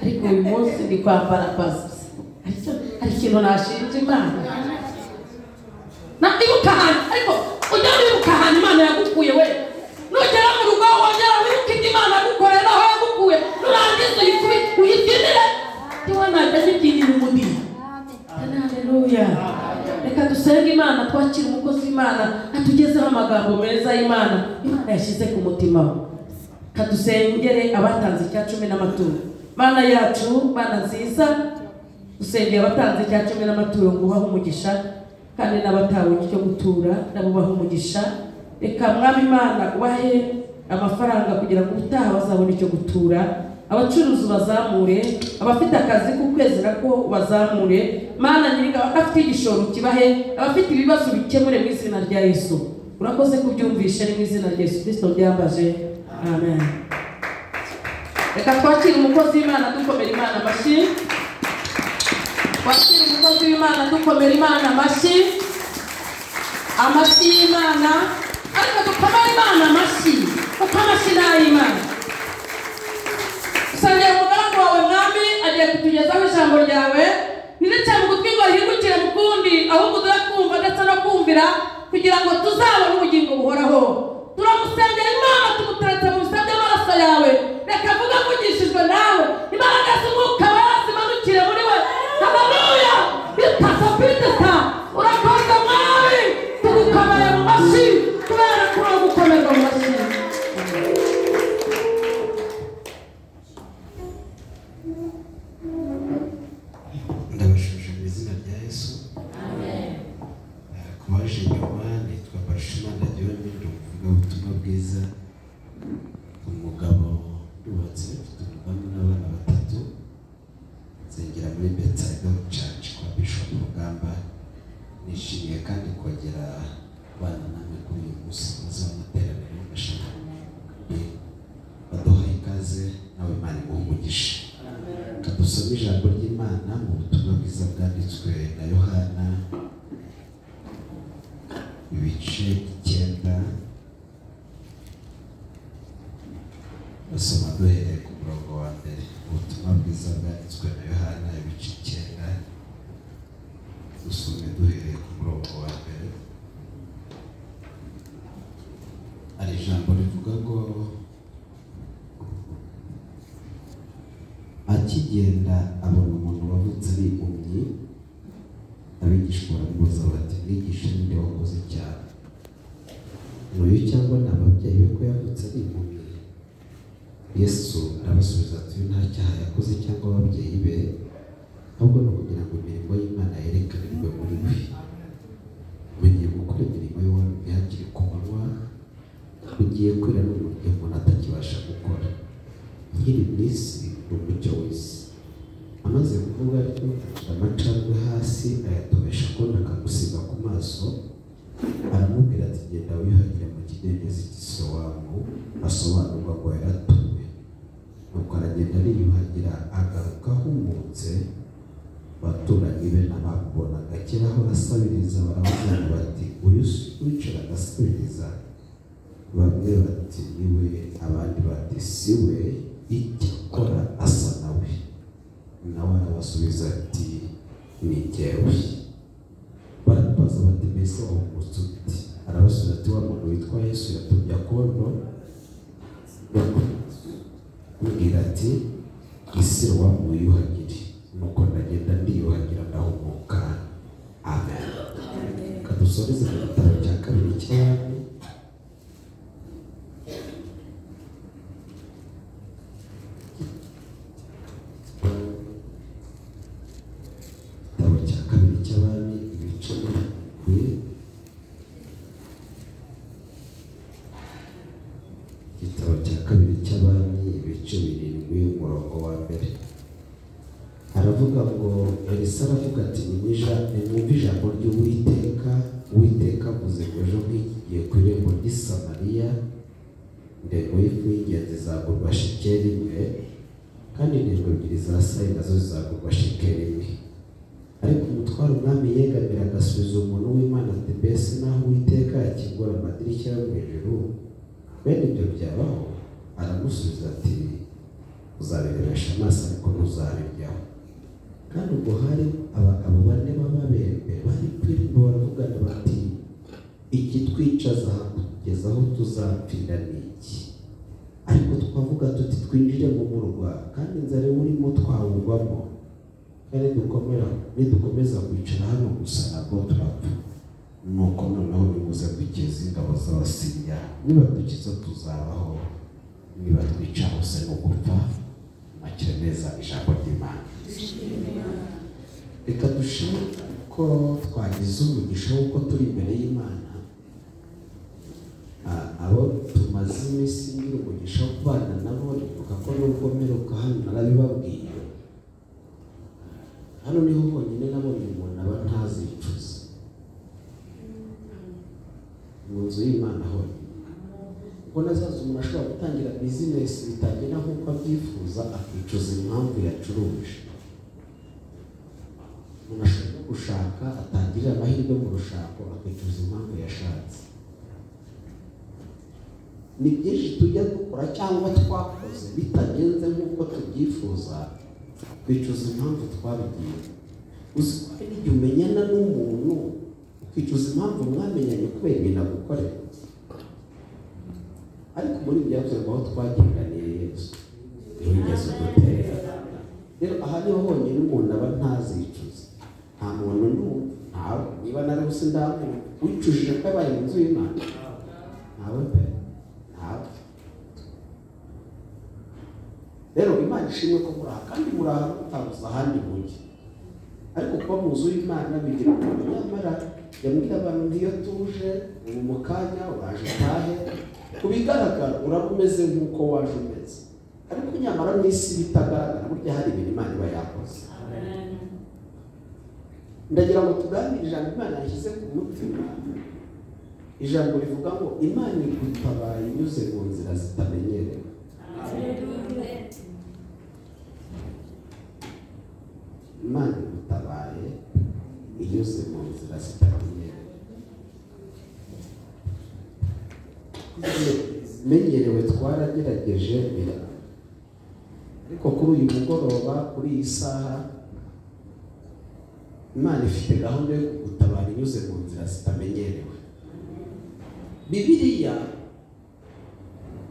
ariko uyu munsi ndi kwambara pasi hari ikintu nashinja Imana ibuka ahantu ariko ujya wibuka ahantu Imana yagukuye we nugera mu rugo wongera wibuka ibyo Imana yagukorera aho yagukuye nurangiza uyibyinire niba najya n'ibyinira umubiri. Haleluya. Reka dusenge Imana twakira umukozi w'Imana atugezeho amagambo meza y'Imana Imana yashyize ku mutima we. Kadusengere abatanze icya 10 n'amaturo. Mana yacu, Mana nziza, dusengeye abatanze icya 10 n'amaturo ngo ubahe umugisha, kandi n'abatabonye icyo gutura nabo ubahe umugisha. Reka Mwami Imana ubahe amafaranga kugira ngo utaha bazabone icyo gutura. Abacuruzi bazamure, abafite akazi k'ukwezi nako bazamure. Mana nyiriga abafite igishoro kibahe, abafite ibibazo bikemure mu izina rya Yesu. Urakoze kubyumvisha mu izina rya Yesu Kristo byambaje. Amen. Reka twakire umukozi w'Imana dukomera Imana amashyi. Twakire umukozi w'Imana dukomera Imana amashyi. Amashyi y'Imana. Ariko dukomera Imana amashyi. Kuko amashyi n'ay'Imana. Usanga umugaragu wawe Mwami agiye kutugezaho ijambo ryawe. Ntibice mu gutwi ngo hingukire mu kundi, ahubwo turakumva ndetse no kumvira kugira ngo tuzabone ubugingo buhoraho. Turamusengera Imana tumuteretse mu bisabye amaraso yawe. Reka vuga avugishijwe nawe. Imbaraga z'Umwuka Wera zimanukire muri we. Haleluya. Bitasapitesa. Urakoze Mwami. Tugukomeye mu mashyi. Kubera ko uragukomerwa mu mashyi. Ndabashuje mu izina rya Yesu. Amen. Kubaje nyuma nitwa Barishimana Dion, ndavuga ubutumwa bwiza. Umugabo yubatse afite umugabo n'abana batatu. Nsengera muri Bethsaida Church kwa Bishop Rugamba. Nishimiye kandi kongera abana namwe kuri uyu munsi w'amateraniro y'amashami. Baduha ikaze nawe Imana imuhe. Kadusome ijambo ry'Imana mu butumwa bwiza bwanditswe na Yohana ibice 9. Basoma duhereye ku murongo wa mbere. Ubutumwa bwiza bwanditswe na Yohana ibice 9. Dusome duhereye ku murongo wa mbere. Ari ijambo rivuga ngo akigenda abona umuntu wavutse ari impumyi. Abigishwa baramubaza bati mwigisha ninde wakoze icyaha, n'uyu cyangwa n'ababyeyi be ko yavutse ari impumyi? Yesu arabasubiza ati uyu nta cyaha yakoze cyangwa ababyeyi be, ahubwo ni ukugira ngo imirimo y'Imana yerekanirwe muri we. Mugiye gukora imirimo y'Uwami hakiri ku manywa, ugiye kwira n'uburyo umuntu atakibasha gukora. Nkiri mu isi umucyo w'isi. Amaze kuvuga atyo amacandwe hasi ayatobesha akunda akagusiga ku maso. Aramubwira ati genda wiyuhagire mu kidendezi cy'Isilowamu, asobanurwa ngo yaratuwe. Nuko aragenda ariyuhagira agaruka ahumutse. Abaturanyi be n'abamubonaga kera aho arasabiriza baramubwira bati uyu wicara agasabiriza? Bamwe bati ni we, abandi bati si we, icyakora asa nawe. Nawe arabasubiza ati ni jyewe. Baramubaza bati mbese wahumutse ute? Arabasubiza ati wa muntu witwa Yesu yatumye akondo. Ambwira ati Isilowamu wiyuhagire. Nuko ndagenda ndiyuhagira ndahumuka. Amen. Kadusoreze mu gitabo cya 2 cy'Abami. Igitabo cya 2 cy'Abami ibice 7 umurongo wa mbere. Aravuga ngo Elisa aravuga ati nimwumve ijambo ry'Uwiteka. Uwiteka avuze ngo ejo nk'igiye ku irembo ry'i Samariya indego y'ifu y'ingenzi zagurwa shekeli 1, kandi indego 2 za sayi nazo zizagurwa shekeli 1. Ariko umutware umwami yegamira agasubiza umuntu w'Imana ati mbese naho Uwiteka yakingura amadirishya yo mu ijuru bene ibyo byabaho? Aramusubiza ati uzabirebesha amaso ariko ntuzabiryaho. Kandi ubwo hari abagabo bane b'ababembe bari kwirimo baravugana bati iki twicaza kugeza aho tuzapfira ni iki? Ariko twavuga tuti twinjire mu murwa kandi inzara urimo twawugwamo, kandi nidukomeza kwicara hano gusa ntabwo turapfa. Nuko noneho nimuze dukize ingabo z'Abasiriya, niba dukiza tuzabaho, niba twica hose no gupfa. Makire neza ijambo ry'Imana. Reka dushime ko twagize umugisha w'uko turi imbere y'Imana. Abo tumaze iminsi ngira umugisha wo kubana nabo, nibuka ko nubwo mperuka hano narabibabwiye, hano niho honyine nabonye umuntu aba ntazicuza mu nzu y'Imana honyine. Ubwo nazaza umuntu ashobora gutangira bizinesi bitagenda nk'uko abyifuza akicuza impamvu yacuruje. Umuntu ashobora gushaka atangirira amahirwe mu rushako akicuza impamvu yashatse. Ni byinshi tujya dukora cyangwa twakoze bitagenze nk'uko tubyifuza, twicuza impamvu twabigiye. Uzi ko hari igihe umenyana n'umuntu ukicuza impamvu mwamenyanye kubera ibintu agukorera. Ariko muri byavuze ngo aho twagendaniye Yesu ntiyigeze udutera. Rero aha niho honyine umuntu aba ntazicuza. Nta muntu ntawe, niba narabuse ndaho wicujije ko yabaye mu nzu y'Imana, ntawe pe, ntawe. Rero Imana ishimwe ko muri aha, kandi muri aha mutabuze ahandi mujye. Ariko kuba mu nzu y'Imana bigira umuntu nyamara yambwira abantu ngiyo tuje ubu mu kanya uraje utahe, ku bigaragara uraba umeze nk'uko waje umeze, ariko nyamara mu isi bitagaragara burya hari ibintu Imana iba yakoze. Ndagira ngo tuganire ijambo Imana yashyize ku mutima. Ijambo rivuga ngo Imana igutabaye inyuze mu nzira zitamenyerewe. Imana igutabaye inyuze mu nzira zitamenyerewe. Menyerewe twaragerageje biranga, ariko kuri uyu mugoroba, kuri iyi saha, Imana ifite gahunda yo kugutabara inyuze mu nzira zitamenyerewe. Bibiliya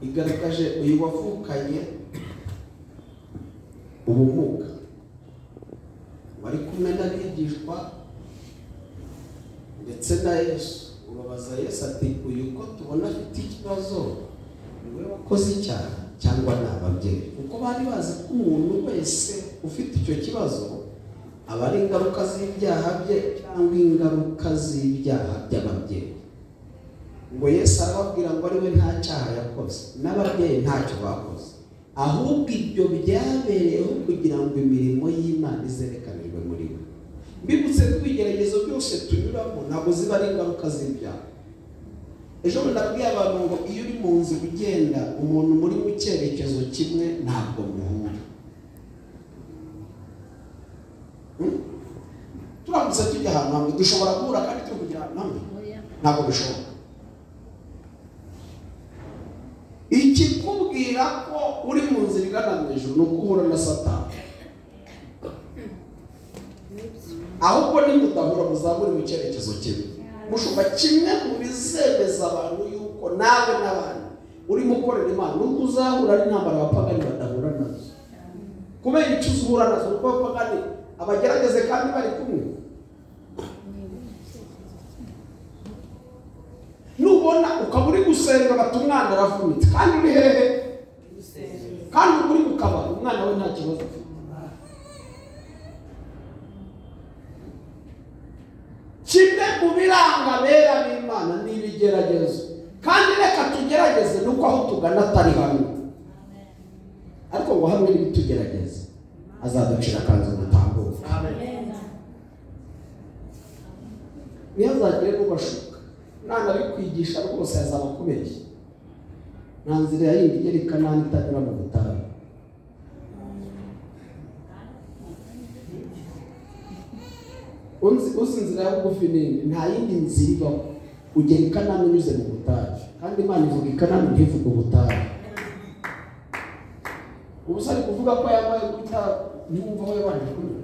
igaragaje uyu wavukanye ubumuga wari kumwe n'abigishwa ndetse na Yesu. Ubabaza Yesu ati uyu ko tubona afite ikibazo, niwe wakoze icyaha cyangwa ni ababyeyi? Kuko bari bazi ko umuntu wese ufite icyo kibazo aba ari ingaruka z'ibyaha bye cyangwa ingaruka z'ibyaha by'ababyeyi. Ngo Yesu arababwira ngo ari we nta cyaha yakoze, n'ababyeyi ntacyo bakoze, ahubwo ibyo byabereyeho kugira ngo imirimo y'Imana izerekanirwe muri we. Mbibutse ko ibigeragezo byose tunyuramo ntabwo ziba ari ingaruka z'ibyaha. Ejo ndabwiye abantu ngo iyo uri mu nzira ugenda umuntu muri mu cyerekezo kimwe ntabwo muhura. Turamutse tujya ahantu hamwe dushobora guhura kandi turi kugira ahantu hamwe? Ntabwo bishoboka. Ikikubwira ko uri mu nzira igana mu ijuru ni ukuhura na Satani. Ahubwo nimudahura muzabura mu cyerekezo kimwe. Mushobora kimwe mu bizemeza abantu yuko nawe n'abandi urimo ukorera Imana, nuko uzahura n'intambara abapagani badahura nazo. Kubera icyo uzahura nazo, nuko abapagani abagerageze kandi bari kumwe. Nubona ukaba uri gusenga bati umwana aravunitse, kandi uri hehe? Kandi uri mu kabari, umwana we nta kibazo afite. Kimwe mu biranga bera b'Imana ni ibigeragezo, kandi reka tugerageze nuko aho tugana atari hamwe. Ariko ngo hamwe n'ibitugerageze azaducira akanzu gutambuka. Ntihazagire n'ubashuka, nana bikwigisha rwose yazaba kubeshya. Nta nzira yindi igera i Kanani itanyura mu butayu. Uzi inzira ya bugufi nini, nta yindi nzira ibaho. Ugera i Kanani unyuze mu butayu, kandi Imana ivuga i Kanani ntivuga ubutayu. ubusari kuvuga ko yambaye gutya ntiwumva aho yabanje kunyura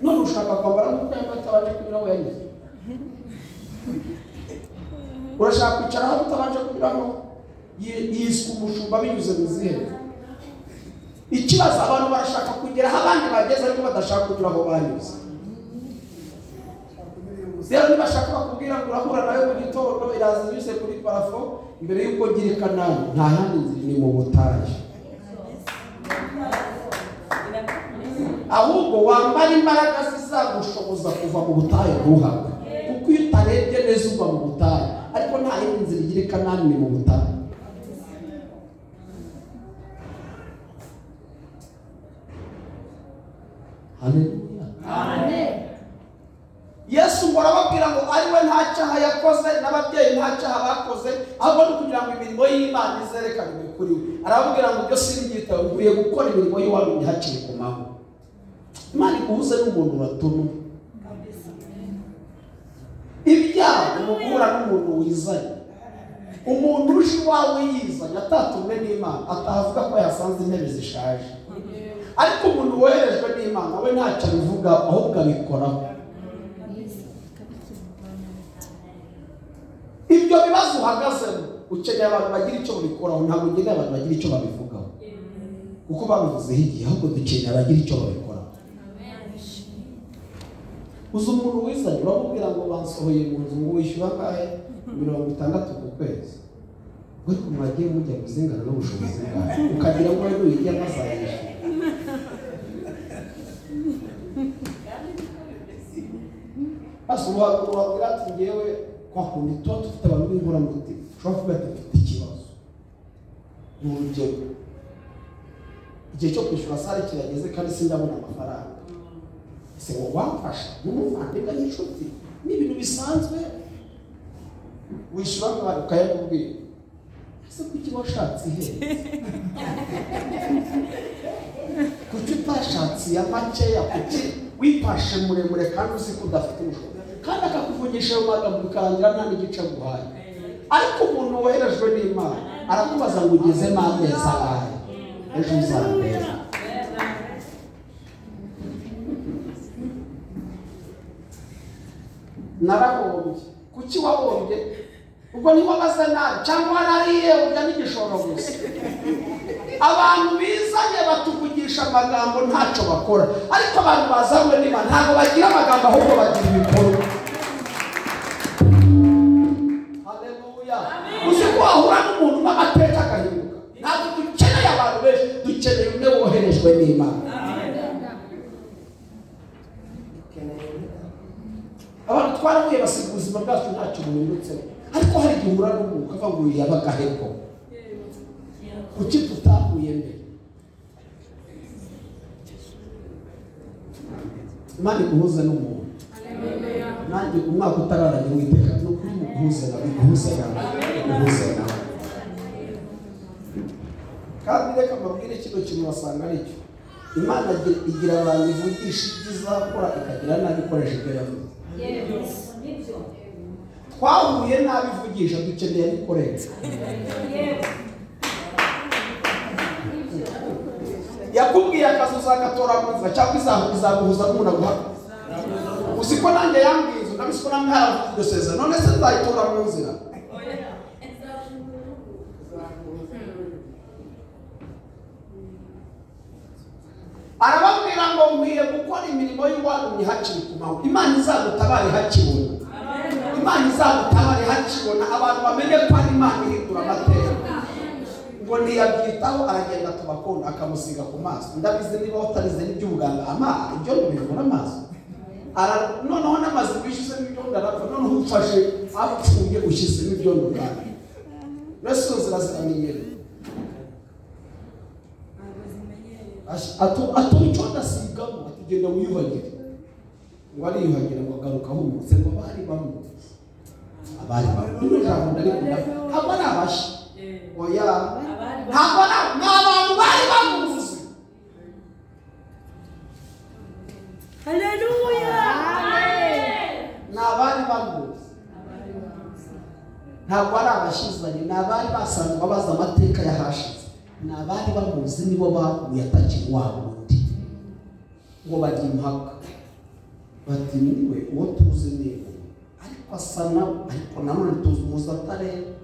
none ushaka kwambara nk'uko yambaye atabanje kunyura aho yanyuze urashaka kwicara aho utabanje kunyuraho yiswe umushumba binyuze mu zihe ikibazo abantu barashaka kugera aho abandi bageze ariko badashaka kunyura aho banyuze rero nibashaka bakubwira ngo urahura nawe mu gitondo iraza inyuze kuri parafo mbere y'uko gira i Kanani nta handi nzira ni mu butayu ahubwo wambara imbaraga zizagushoboza kuva mu butayu ntuhagwe kuko iyo utarebye neza uva mu butayu ariko nta yindi nzira igira i Kanani ni mu butayu haleluya amen Yesu ngo arababwira ngo ari we nta cyaha yakoze n'ababyeyi nta cyaha bakoze ahubwo ni kugira ngo imirimo y'Imana izerekanwe kuri we arababwira ngo ibyo sinigita ukwiye gukora imirimo y'Uwaremye hakiri ku manywa Imana iguhuze n'umuntu uratume ibyaha umukura n'umuntu wizanye umuntu uje iwawe yizanye atatumwe n'Imana atavuga ko yasanze intebe zishaje ariko umuntu woherejwe n'Imana we ntacyo abivuga ahubwo abikoraho ibyo bibazo uhagazemo ukeneye abantu bagira icyo babikoraho ntabwo ukeneye abantu bagira icyo babivugaho kuko babivuzeho igihe ahubwo dukeneye abagira icyo babikoraho uzi umuntu wizanye uramubwira ngo bansohoye mu nzu ngo wishyura angahe 60 ku kwezi ariko mwagiye mujya kuzingana n'ubushobozi bwawe ukagira ngo rero ujya mazayisha uhabwira ati ngewe kwa kundi tuba dufite abantu b'inkoramutima ushobora kuba dufite ikibazo ni urugero igihe cyo kwishyura sare kirageze kandi sindabona amafaranga ese ngo wamfasha n'umuvandimwe n'inshuti ni ibintu bisanzwe wishyura abantu ukayamubwira ese kuki washatse ihenze kuki utashatse iya makeya kuki wipashe muremure kandi uzi ko udafite ubushobozi kandi akakuvugisha ayo magambo bikarangira nta n'igice aguhaye ariko umuntu woherejwe n'Imana arakubaza ngo ugezemo amezi angahe ejo uzambera narahombye kuki wahombye ubwo ntiwabaze nabi cyangwa warariye urya n'igishoro gusa abantu bizanye batuvugisha amagambo ntacyo bakora ariko abantu bazanywe n'Imana ntabwo bagira amagambo ahubwo bagira ibikorwa haleluya uzi ko wahura n'umuntu n'amateka agahinduka ntabwo dukeneye abantu benshi dukeneye umwe woherejwe n'Imana abantu twarahuye basiga ubuzima bwacu ntacyo buhindutseho ariko hari igihe uhura n'umuntu ukavuga ngo uyu yabaga hepfo kuki tutahuye mbere Imana iguhuze n'umuntu nanjye umwaka utararanye witeka no kuri muguhuze nawe kandi reka mbabwire ikintu kimwe wasanga ari cyo Imana igira abantu ivugisha ibyo izakora ikagira nabi ikoresha ibyo yavuze twahuye nabi ivugisha dukeneye abikoresha yakubwiye akazi uzagatora mu nzira cyangwa izaguhuza n'umuntu aguha uzi ko nanjye yambwiye inzu nabisi ko namwe haravuze iryo sezerano none se nzayitora mu nzira arababwira ngo nkwiye gukora imirimo y'Uwaremye hakiri ku manywa Imana izagutabare hakibona Imana izagutabare hakibona abantu bamenye ko ari Imana ihindura amateka ngo ntiyabyitaho aragenda tubakunda akamusiga ku maso ndabizi niba utarize n'iby'ubuganga ibyo bivura amaso noneho n'amazi wishyizemo ibyondo arapfa noneho ufashe apfuye ushyizemo ibyondo kandi mbese ziramenyereye atuma icyondo asigamo atugenda wiyuhagire ngo ariyuhagire ngo agaruka ahumutse ngo abari bamutse nino jambo ndarikunda ntabwo ari abashi oya ntabwo ni abantu bari bamuzi haleluya ni abari bamuzi ntabwo ari abashizanye ni abari basanzwe babaza amateka yahashize n'abari bamuzi nibo bahuye atakiri wa wundi ngo bajya impaka bati niwe uwo tuzi niwe ariko asa nawe ariko nanone tumuzi atareba.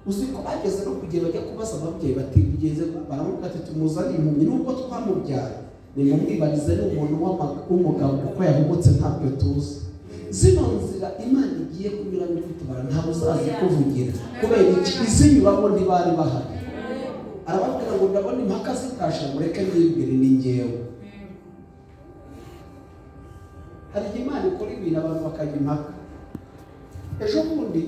Uzi ko bageze no kugira bajya kubaza ababyeyi bati bigeze baramuka ati tumuzi ari impumyi nubwo twamubyaye nimumwibarize ni umuntu w'umugabo kuko yahubutse ntabyo tuzi. Zino nzira Imana igiye kunyuramo ifite ntabwo uzazi kuvugira kubera iki izinyuramo ntibari bahari. Arababwira ngo ndabona impaka zitasha mureke nibwire ni njyewe. Hari Imana ikora ibintu abantu bakajya impaka. Ejo bundi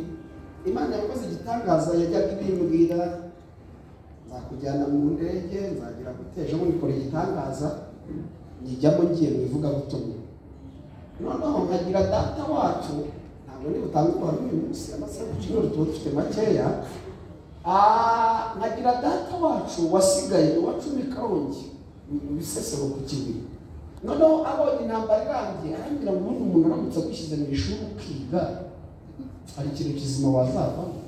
Imana yakoze igitangaza yajyaga ibimbwira nzakujyana mu ndege nzagira guteje muri kora igitangaza njyamo ngiye mu ivugabutumwa. Noneho nkagira data wacu ntabwo ni butangwa uyu munsi amasaha y'ikiro dufite makeya. Nkagira data wacu wasigaye wa 10 Karongi mu Bisesero ku Kibuye. Noneho abonye intambara irangiye arambwira ngo umuntu aramutse gushyize mu ishuri ukiga hari ikintu kizima wazavamo.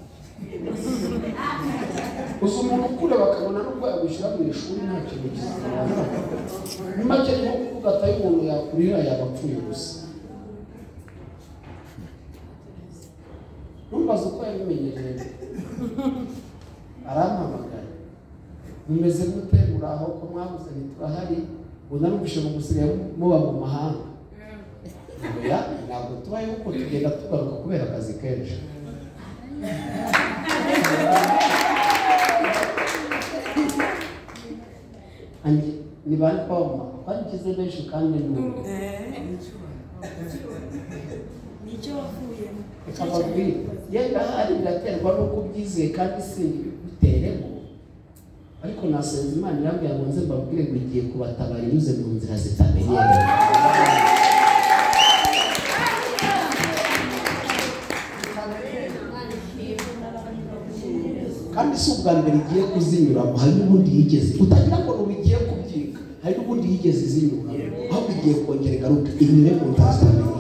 Uzi umuntu ukure bakabona n'ubwo yagushyira mu ishuri nta kintu kizima wazavamo. Ni make nko kuvuga ataye umuntu yakurira yabapfuye gusa. Numvaze uko yabimenyereye arampamagara mumeze gute muraho ko mwabuze ntiturahari unarumvishe mu gusigaye muba mu mahanga. Ntabwo tubayeho uko tugenda tugaruka kubera akazi kenshi. Ni bari kwama twagize benshi kandi n'ubu nicyo wavuyemo ikababwira yenda hari biraterwa n'uko byizeye kandi biteremo. Ariko nasenze Imana irambwira ngo nze mbabwire ngo igiye kubatabara inyuze mu nzira zitamenyerewe. Kandi si ubwa mbere igiye kuzinyuramo, hari n'ubundi yigeze utagira ngo ubigiye kubyiga, hari n'ubundi yigeze izinyuramo ahubwo igiye kongera igaruka inyure mu nzira zitamenyerewe.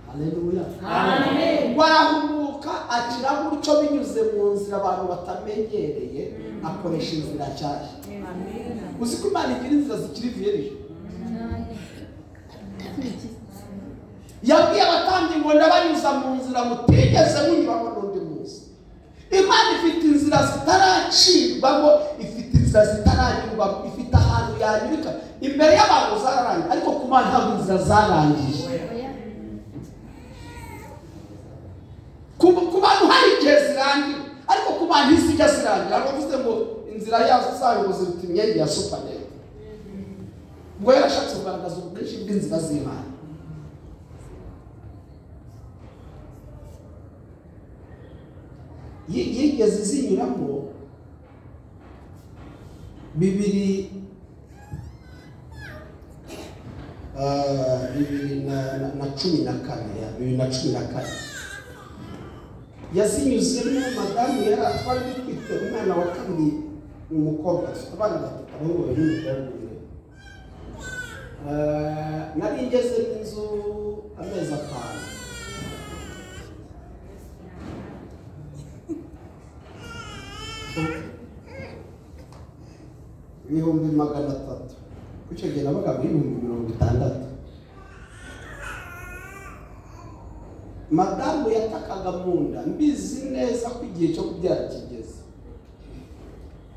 Haleluya. Amen. Warahumuka akira gutyo binyuze mu nzira abantu batamenyereye akoresha inzira cyashya. Amen. Uzi ko Imana igira inzira zikiri vierge. Yabwiye abatambyi ngo ndabanyuza mu nzira mutigeze munyuramo n'undi munsi. Imana ifite inzira zitaracibwamo, ifite inzira zitaranyurwamo, ifite ahantu yanyurika. Imbere y'abantu zararangiye ariko ku Mana ntabwo inzira zarangiye. Ku bantu hari igihe zirangira ariko ku bantu izijya zirangira. Bavuze ngo inzira yazo zayo ngo ziruta imyenge ya supanete. Ngo yarashatse kugaragaza ubwinshi bw'inzira z'Imana. Yigeze zinyuramo 2014 yazinyuzemo madamu yari atwara kwitwa umwana wa kabiri umukobwa abana batatu ahubwo bari n'umukobwa. Nari ngeze inzu amezi 5 ibihumbi 300 kucyo gihe nabaga muri 60. Madamu yatakaga mu nda mbizi neza ko igihe cyo kubyara kigeze.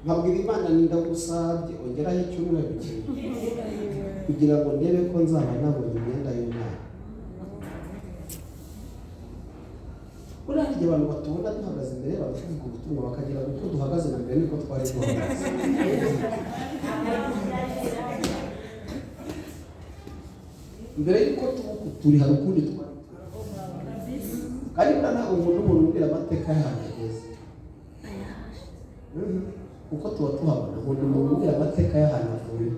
Nkabwira Imana ndagusabye ongeraho icyumweru kugira ngo ndebe ko nzaba nabonye imyenda y'umwana. Urarije abantu batubona duhagaze imbere baravuga ubutumwa bakagira uko duhagaze na mbere niko twari duhagaze. Mbere yuko turi hari ukundi twari kandi ntabwo umuntu ubwira amateka y'ahageze uko tuba tuhabona umuntu ubwira amateka y'ahantu avuye.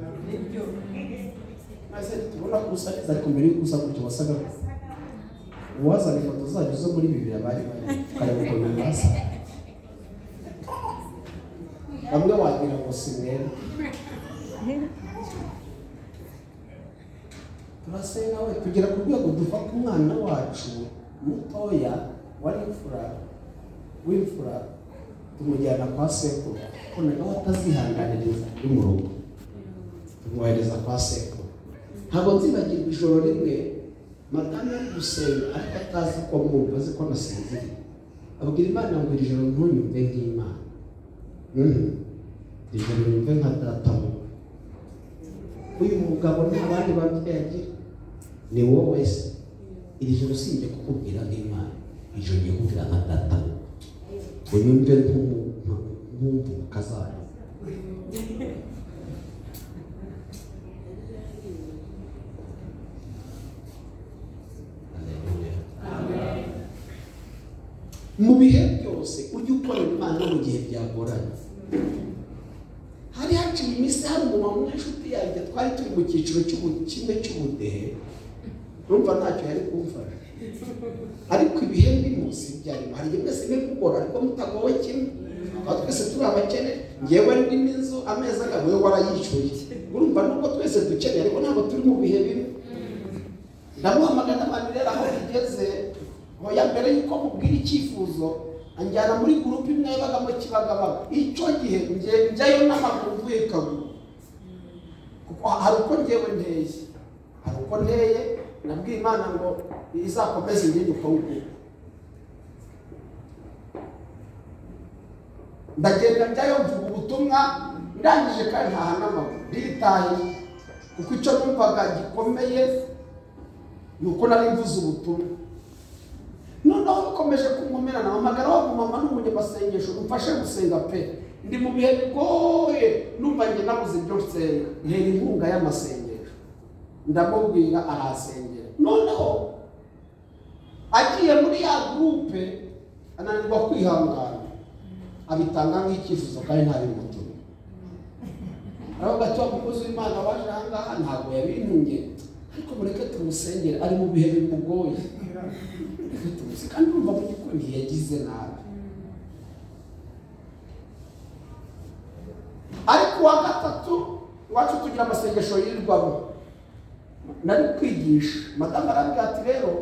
Maze tubona ko usa neza ariko mbere yuko usa gutyo wasaga uwazana ifoto zayo zo muri Bibiliya bari kareba ukuntu basa. Bamwe wagira ngo si mwere. Turasenga we kugira ku rwego dufata umwana wacu mutoya wari w'imfura tumujyana kwa sekuru kuko nawe atazihanganiriza uri mu rugo tumwohereza kwa sekuru. Ntabwo nzibagirwa ijoro rimwe madamu ari gusenga ariko atazi ko mwumva azi ko nasinziriye, abwira Imana ngo iri joro ntunyumve nk'Imana, iri joro nyumve nka data mubi. Uyu mugabo nta bandi babyeyi agira, ni wowe se. Iri joro sinjye kukubwira nk'Imana, iri joro ngiye kukubwira nka data mubi, unyumve nk'umva ukazana. Mu bihe byose ujye ukorera Imana mu gihe byagoranye. Hari haciye iminsi hari umumama w'inshuti yanjye twari turi mu cyiciro kimwe cy'ubudehe, urumva ntacyo yari kumfasha, ariko ibihe bimusi byarimo. Hari igihe mwese bikugora ariko mutagowe kimwe, aho twese turi abakene, ngewe ndi n'inzu amezi agabo yo warayishyuye, urumva nubwo twese dukeneye ariko ntabwo turi mu bihe bimwe. Ndamuhamagara n'abantu rero aho bigeze, hoya mbere yuko mubwira icyifuzo anjyana muri gurupe imwe yabagamo Kibagabaga. Icyo gihe njyayo n'amaguru mvuye Kagugu, kuko hari uko ngewe nteye, nabwiye Imana ngo izakomeze ingendo uko nguko. Ndagenda njyayo mvuga ubutumwa, ndangije kandi ntaha n'amaguru nditaye, kuko icyo numvaga gikomeye ni uko nari mvuze ubutumwa. Noneho bikomeje kunkomerana, amagara wa mama n'umunyamasengesho umfashe gusenga pe, ndi mu bihe bigoye, numva njye nabuze ibyo nsenga, ntera inkunga y'amasengesho, ndamubwira arasengera. Noneho agiye muri ya gurupe ananirwa kwihangana, abitanga nk'icyifuzo kandi ntabimutumye. Aravuga ati wa mukozi w'Imana waje aha ngaha ntabwo yabintumye, ariko mureke tumusengere, ari mu bihe bimugoye. Kandi urumva mu by'ukuri ntiyagize nabi. Ariko wa gatatu iwacu tugira amasengesho yirirwamo, nari kwigisha, madamu arambwira ati rero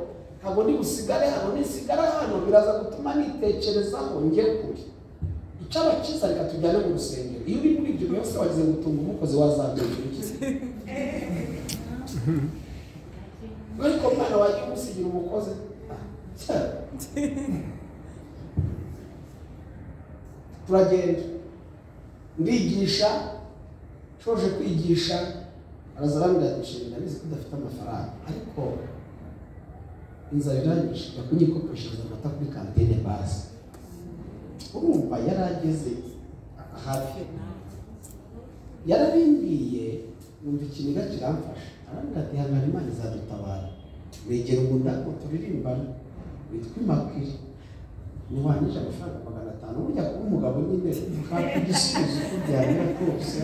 ntabwo ndi busigare hano, nisigara hano biraza gutuma nitekerezaho njye kure. Icyaba cyiza reka tujyane mu rusengero. Iyo uri muri ibyo byose wagize gutunga umukozi wazabwira iki? Ariko mwana wagiye umusigira umukozi turagenda ndigisha, shoje kwigisha araza arambwira ati sheri ndabizi ko udafite amafaranga, ariko inzara iranyishe, yakunyikopeshereza amata kuri kantine base. Urumva yarageze hafi, yarabimbwiye, numva ikiniga kiramfasha. Arambwira ati hangana Imana izadutabara, wegera ubundi ako turirimbana witwa Imakiri, niwanyije amafaranga 500, burya kuba umugabo nyine ushaka igisubizo uko byarira kose.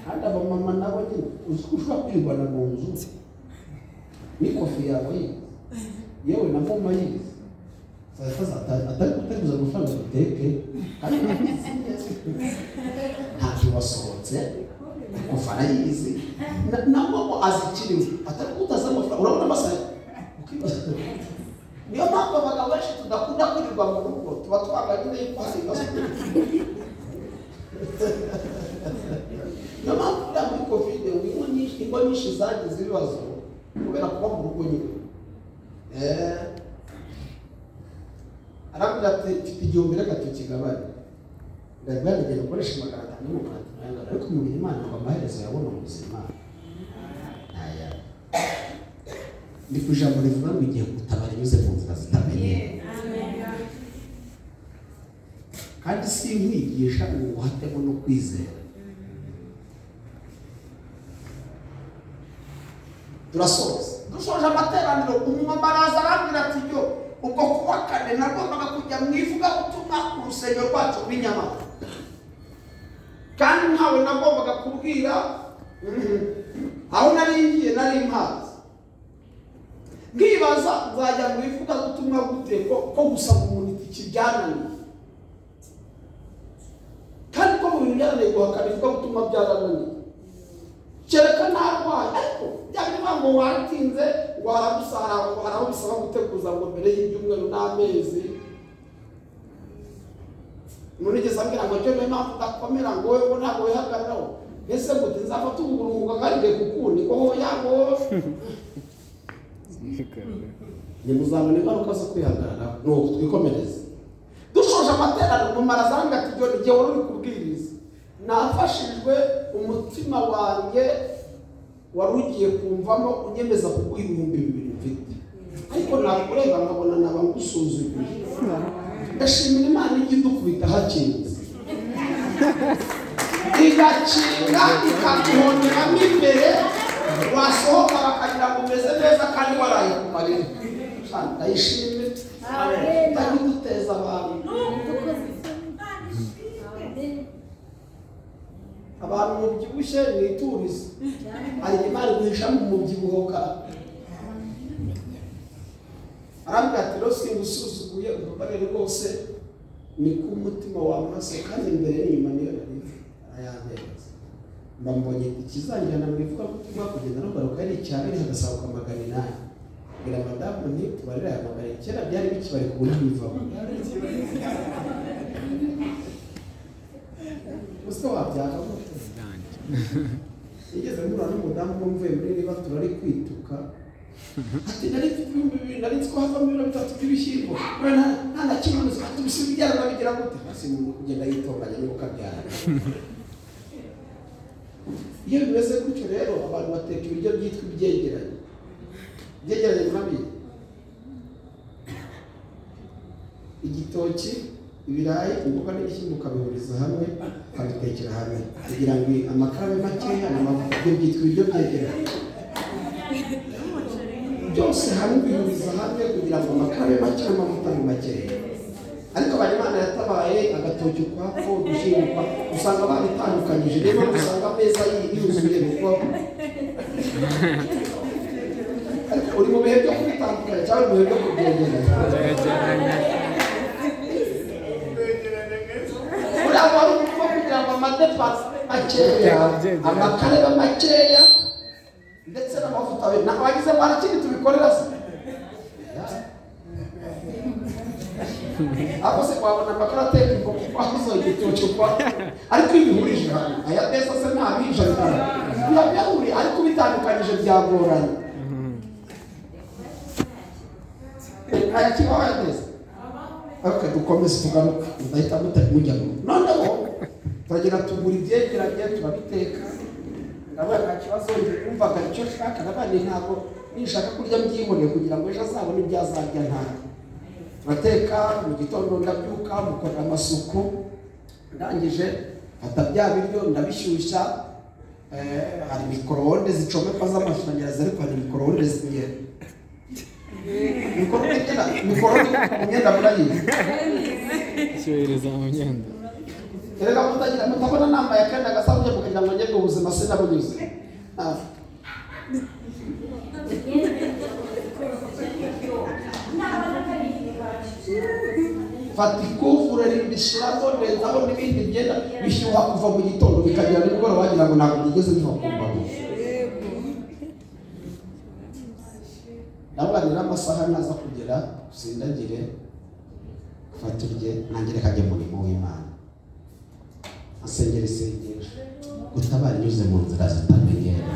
Kandi abamama nabo nyine uzi ko ushobora kwirwana mu nzu n'ikofi yawe yewe na mama yize atari kutaguza amafaranga duteke, kandi ntacyo wasohotse kuva arayizi na mama azikiriwe, atari kutaza amafaranga. Urabona amasaha niyo mpamvu abagabo benshi tudakunda kwirirwa mu rugo, tuba twanga nyine yuko hari ibibazo. Niyo mpamvu uriya muri covid ingo nyinshi zagize ibibazo kubera kuba mu rugo nyine. Arambwira ati mfite 1000 reka tukigabane, ndagenda ukoresha 500 ariko mu gihe Imana ngo amaherezo yabona mu buzima. Ndi kujambo rivuga ngo igihe gutabara nyuze mu nzira zitamenye, kandi si nkwigisha ngo hatemo no kwizera. Dushoje amateraniro, umumama araza arambwira ati yo ubwo kuwa kane nagombaga kujya mwivuga ubutumwa ku rusengero rwacu rw'Inyamata, kandi ntawe nagombaga kubwira aho nari mpazi. Ngibaza nzajya mwivuga ubutumwa gute ko gusaba umuntu iki byananiye, kandi ko mu bintu byananiye guhakana ivuga ubutumwa byarananiye. kereka narwaye ariko byari mpamvu waratinze warabusaba guteguza ngo mbere y'ibyumweru n'amezi nunigeze ambwira ngo cyo mpamvu udakomera ngo wowe ntabwo wihagararaho ese ngo nzafata ukuguru ngo ngarige kukundi ko yago nimuzabona ingaruka zo kwihagararaho nuko twikomereze dushoje amateraniro mu marazanga ati igihe wari uri kubwiriza nafashijwe umutima wanjye wari ugiye kumvamo unyemeza kuguha 2,000 mfite ariko nakureba nkabona naba ngusuzuguye ndashimira Imana igidukubita hakinze igakinga ikaguhonderamo imbere wasohoka bakagira ngo umeze neza kandi waraye ku marira ndayishimye ndaguteza abantu abantu mubyibushye mwiturize hari Imana guhisha mu mubyibuho ka arambwira ati rero singusuzuguye ubabarire rwose ni ku mutima wa maso kandi imbere n'inyuma niyo arayantereza mbambonye ikizanjyana mu ivugabutumwa kugenda no garuka ari icyabiri hagasabuka 800 ngira madamu nti tubarira aya 800 kera byari bikibari ku buryo bivamo usto wabyaka igeze muri n'umudamu wumvuye muri niba turari kwituka ati nari ko havamo 3 by'ibishyimbo nta na kimwe tubisiba ibyara nabigira gute hasi mu kugenda yitonganya niba ukabyara iyo bimeze gutyo rero abantu bateka ibiryo byitwa ibyegeranye murabizi igitoki ibirayi imboga n'ibishyimbo ukabihuriza hamwe ukabitekera hamwe kugira ngo amakara makeya n'amavuta byitwa ibiryo byegeranye byose hamwe bihuriza hamwe kugira ngo amakara make n'amavuta makeya ariko bari Imana yatabaye agatoki ukwako udushimukwa usanga babitandukanyije rero usanga ameza yuzuye kuko uri mu bihe byo kubitandukanya cyangwa mu bihe byo kubyegeranya uriya wari urimo kugira ngo amadepasi makeya amakareba makeya ndetse n'amavuta we wagize ngo harakindi tubikorera se ako se wabona amakara ateka ngo kwazo igitoki kwa ariko ibihurije hamwe aya pesa se ntabije byahuriye ariko bitandukanyije byagoranye aya kibaho yateze okay dukomeze tugaruka ndahita mujya noneho turagira tugura ibyegeranye turabiteka ndabona kibazo umvaga icyo shaka nabandi ntabwo nishaka kurya mbyibone kugira ngo ejo azabone ibyazarya ntabwo bateka mu gitondo ndabyuka mukora amasuku ndangije fata bya biryo ndabishyushya hari microonde zicomekwa z'amashanyarazi ariko hari microonde zigiye microonde imyenda murayizi cyohereza mu myenda erega mutabona nambaye akenda agasabye mukagira ngo njye ubuzima sinabunyuze fata ikuvure rimbishiramo ndezaho n'ibindi byenda bishyuha kuva mu gitondo bikagira nimugoroba wagira ngo ntabwo byigeze biva ku mbago ndabanira amasaha naza kugera sindagire fata urye nangire kajya mu murimo w'Imana asengera isengesho gutabara inyuze mu nzira zitamenyera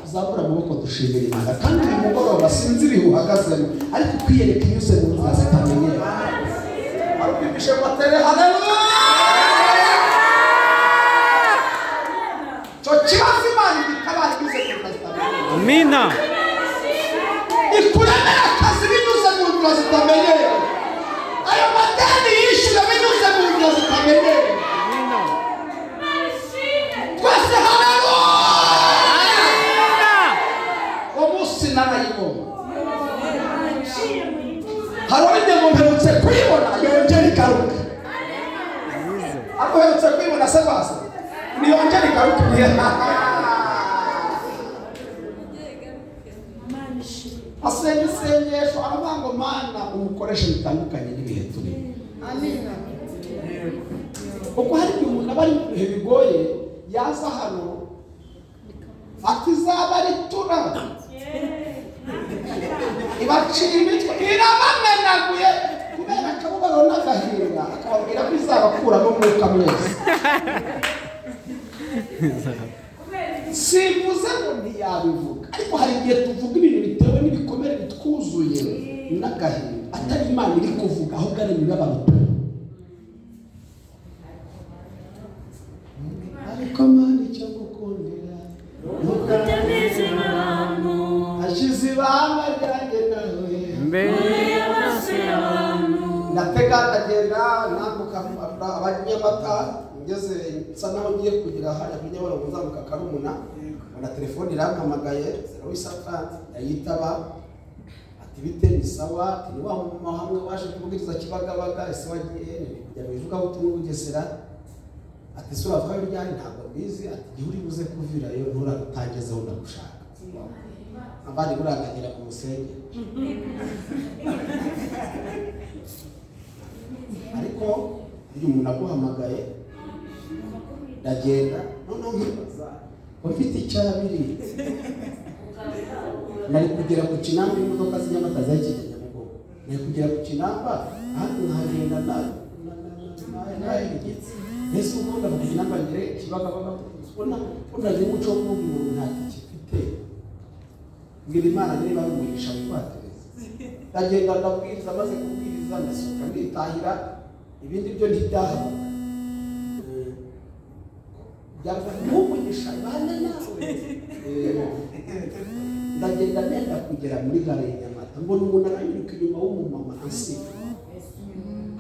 uzabura amaboko dushimira Imana kandi uyu mugoroba sinzi ibihe uhagazemo ariko kwiyereka inyuze mu nzira zitamenyera arukwimishe batere haleluya cyo kibazo Imana itabara inyuze mu nzira zitamenyera amina ikuremera akazi binyuze mu nzira zitamenyera ayo madeni yishyura binyuze mu nzira zitamenyera twese haleluya harone ngo mperutse kwibona yongera ikaruka ako herutse kwibona se basa niyongera ikaruka asenga isengesho aravuga ngo Mana umukoresha bitandukanye n'ibihe turimo amina kuko hari umuntu abari mu bihe bigoye yaza hano ati zaba ritura ibacira imitwe irabamenaguye kubera akababaro n'agahinda akababwira ko izabakuramo umwuka mwese simvuze ngo ntiyabivuga ariko hari igihe tuvuga ibintu bitewe n'ibikomere bitwuzuye n'agahinda atari Imana iri kuvuga ahubwo ari imibabaro ariko Mana icyo gukundira utameze nk'abantu hashize ibanga ryanjye nawe mbere y'amaso y'abantu ndatega ndagenda nambuka Abanyamata ngeze nsa naho ngiye kugira hariya kuri Nyabarongo nzamuka Karumuna na telefone irampamagaye Isafari yayitaba ati bite ni sawa ati ni wa mama hamwe waje kubwiriza Kibagabaga ese wagiye kujya mu ivugabutumwa Bugesera ati sura vayo ryari ntabwo bizi ati gihe uri buze kuvirayo nturatangezeho ndagushaka abandi burangagera ku musenge ariko iyo umuntu aguhamagaye ndagenda noneho nkibaza ufite icyabiri nari kugera ku Kinamba imodoka z'inyamata zayikijya mu bwoko nari kugera ku Kinamba ahandi nkagenda nayigetse ese ubundi mu Kinamba ngere Kibagabaga ubona ni umuco w'umuntu ntacyo gifite ngira Imana niba bumugisha kwibatereza ndagenda ndabwiriza maze kubwiriza ndasohoka nditahira ibindi byo ntibyahabaga byamumugisha bane nawe ndagenda nenda kugera muri gare ya Nyamata mbona umuntu aranyuka inyuma w'umumama ansifa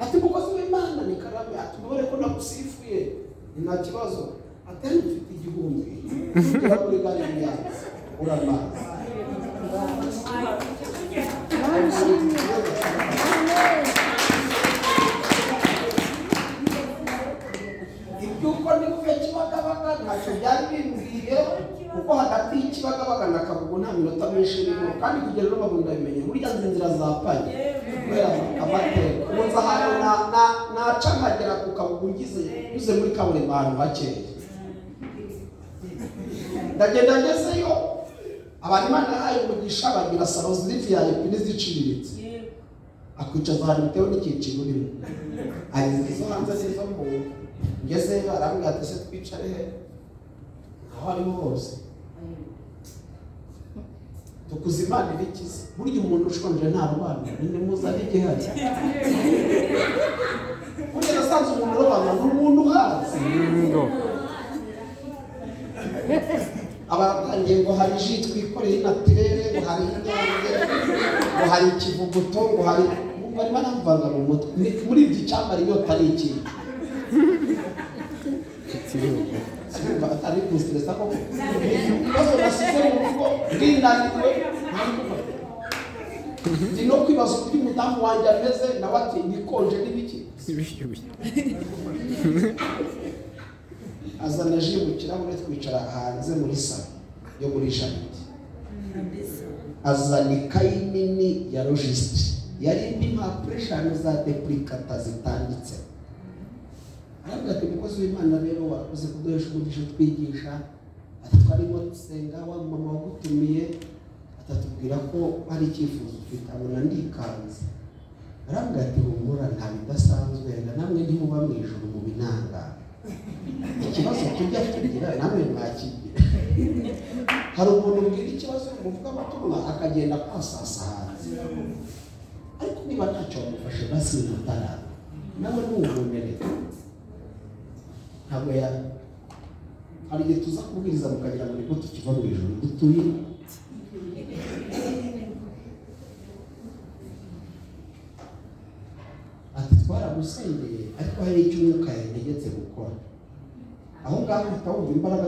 ati mukozi w'Imana ni karame atubore ko nagusifuye nta kibazo atari ufite igihumbi ugera muri gare ya Nyamata uramaze ibyuko ni kuve Kibagabaga ntacyo byari bimbwiye kuko hagati y'Kibagabaga na Kagugu nta minota myinshi irimo kandi kugera no babunda bimenye burya inzira zapanye kubera amateka ubuza ahantu naca nkagera ku Kagugu ngize muri kaburimbo ahantu hakeye ndagenda ngezeyo abantu Imana yahaye umugisha bagira salo ziri VIP n'iziciriritse akwicaza ahantu bitewe n'icyiciro urimo hari izo hanze n'izo mu ngezeyo arambwira ati se twicare he aho ariho hose tukuze Imana ibikize burya umuntu ushonje nta rwanda ni muzane igihari burya nasanze umuntu urobana n'umuntu uhazi abatangiye ngo hari ji twikoreye natirere ngo hari inyange ngo hari ikivuguto ngo hari barimo namvanga mu mutwe muri iki cyambara inyota ari iki atari kustresa ko ibibazo nasize mu rugo ndinaniwe ndi no kwibaza uko umudamu wanjye ameze nawe ati nikonje n'ibiki azana ji mu kirahure twicara hanze muri salo yo muri Janete azana ikayi nini ya registre yari impapuro eshanu za duplicata zitanditse arabwira ati mukozi w'Imana rero wakoze kuduhesha umugisha twigisha ati twarimo dusenga wa mama wagutumiye atatubwira ko hari icyifuzo ufite abona ndikanze arabwira ati humura nta bidasanzwe namwe ntimuba mu ijuru mu binanga ikibazo tujya tugira namwe mwakigira hari umuntu ubwira ikibazo muvuga abatumwa akagenda kwasasa hanze ariko niba ntacyo wamufashe basi mutara nawe n'uwumbonere ntabwo hari igihe tuza kubwiriza mukagira ngo nibwo tukiva mu ijuru dutuye ati twaragusengeye ariko hari icyo umwuka yantegetse gukora aho ngaho ukawumva imbaraga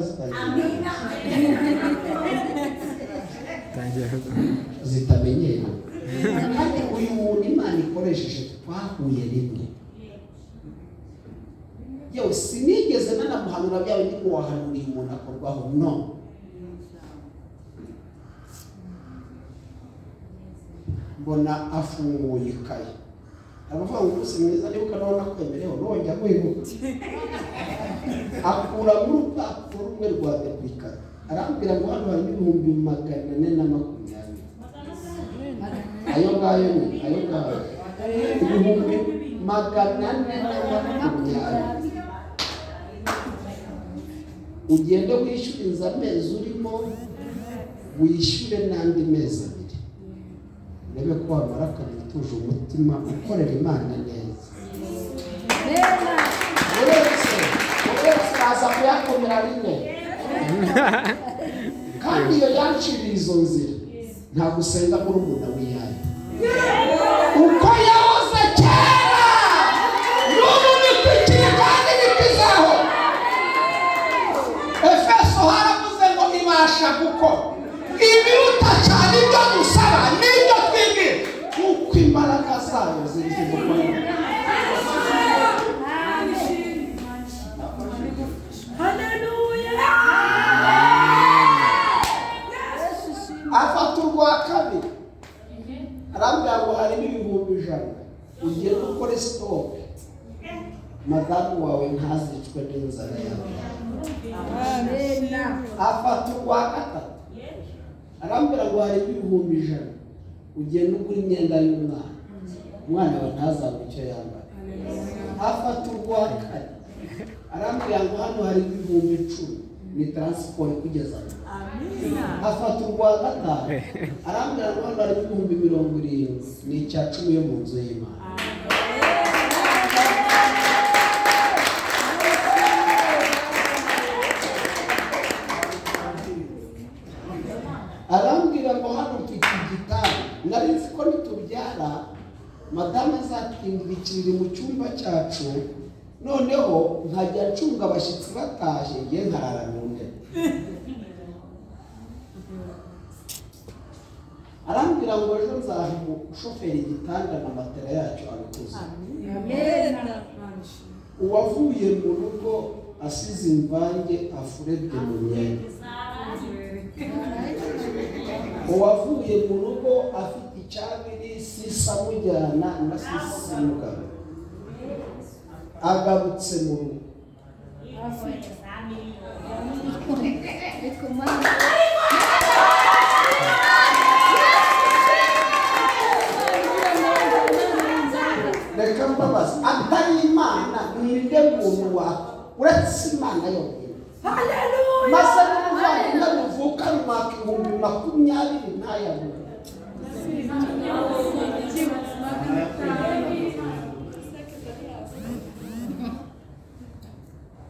zitamenyera kandi uyu muntu Imana ikoresheje twahuye rimwe yewe sinigeze nanamuhanura byawe ndi kuwahanuriye umuntu akorwaho no mbona afunguye ikaye abavuga ngo umunsi mwiza niba ukanabona kwemerewe nongera kwibuka akura mu rupapuro rumwe rwa duplicate arambwira ngo hano hari 420. Ayo ngayo ni ayo ngayo 420. Ugende wishyura inzu amezi urimo, wishyure n'andi mezi 2. Nebe ko wamara akabituje umutima ukorera Imana neza. Uretse aza kuyakomera rimwe. Kandi iyo yanciriye izo nzira nta gusenga muri umuntu wiyaye. Uko yahoze kera n'ubu bikwikire kandi bikizaho. Efeso haravuze ngo ibasha gukora ibiruta cyane ibyo dusaba n'ibyo twibwira kuko imbaraga zayo ziri mu Rwanda. Afata urwa kabiri arambwira ngo harimo 100,000. Ugiye gukora stock madamu wawe ntazicwe n'inzara yawe. Afata urwa gatatu arambwira ngo harimo 100,000. Ugenda ugura imyenda y'umwana, umwana wawe ntazabura icyo yambara. Afata urwa kane arambwira ngo hano hari 10,000 ni transport kugeza hano. Afata urwa gatanu arambwira ngo hano hari 70,000 ni icya 10 yo mu nzu y'Imana. Arambwira ngo hano mfite igitanda, nari nzi ko nitubyara madamu azatwindikirira mu cyumba cyacu, noneho nkajya ncunga abashyitsi bataje ngiye nkarara mu ntebe. Arambwira ngo ejo nzaha umushoferi igitanda na matera yacu abikuze. Uwavuye mu rugo asize imvange afurebye mu myenda. Uwavuye mu rugo afite icyabiri sisa mujyana na sisa mugabo. Agarutse mu rugo reka mbabaza atari Imana ninde muntu wa uretse Imana yonyine. Maze n'umuvandimwe muvuka mwaka 2020 ntayabura.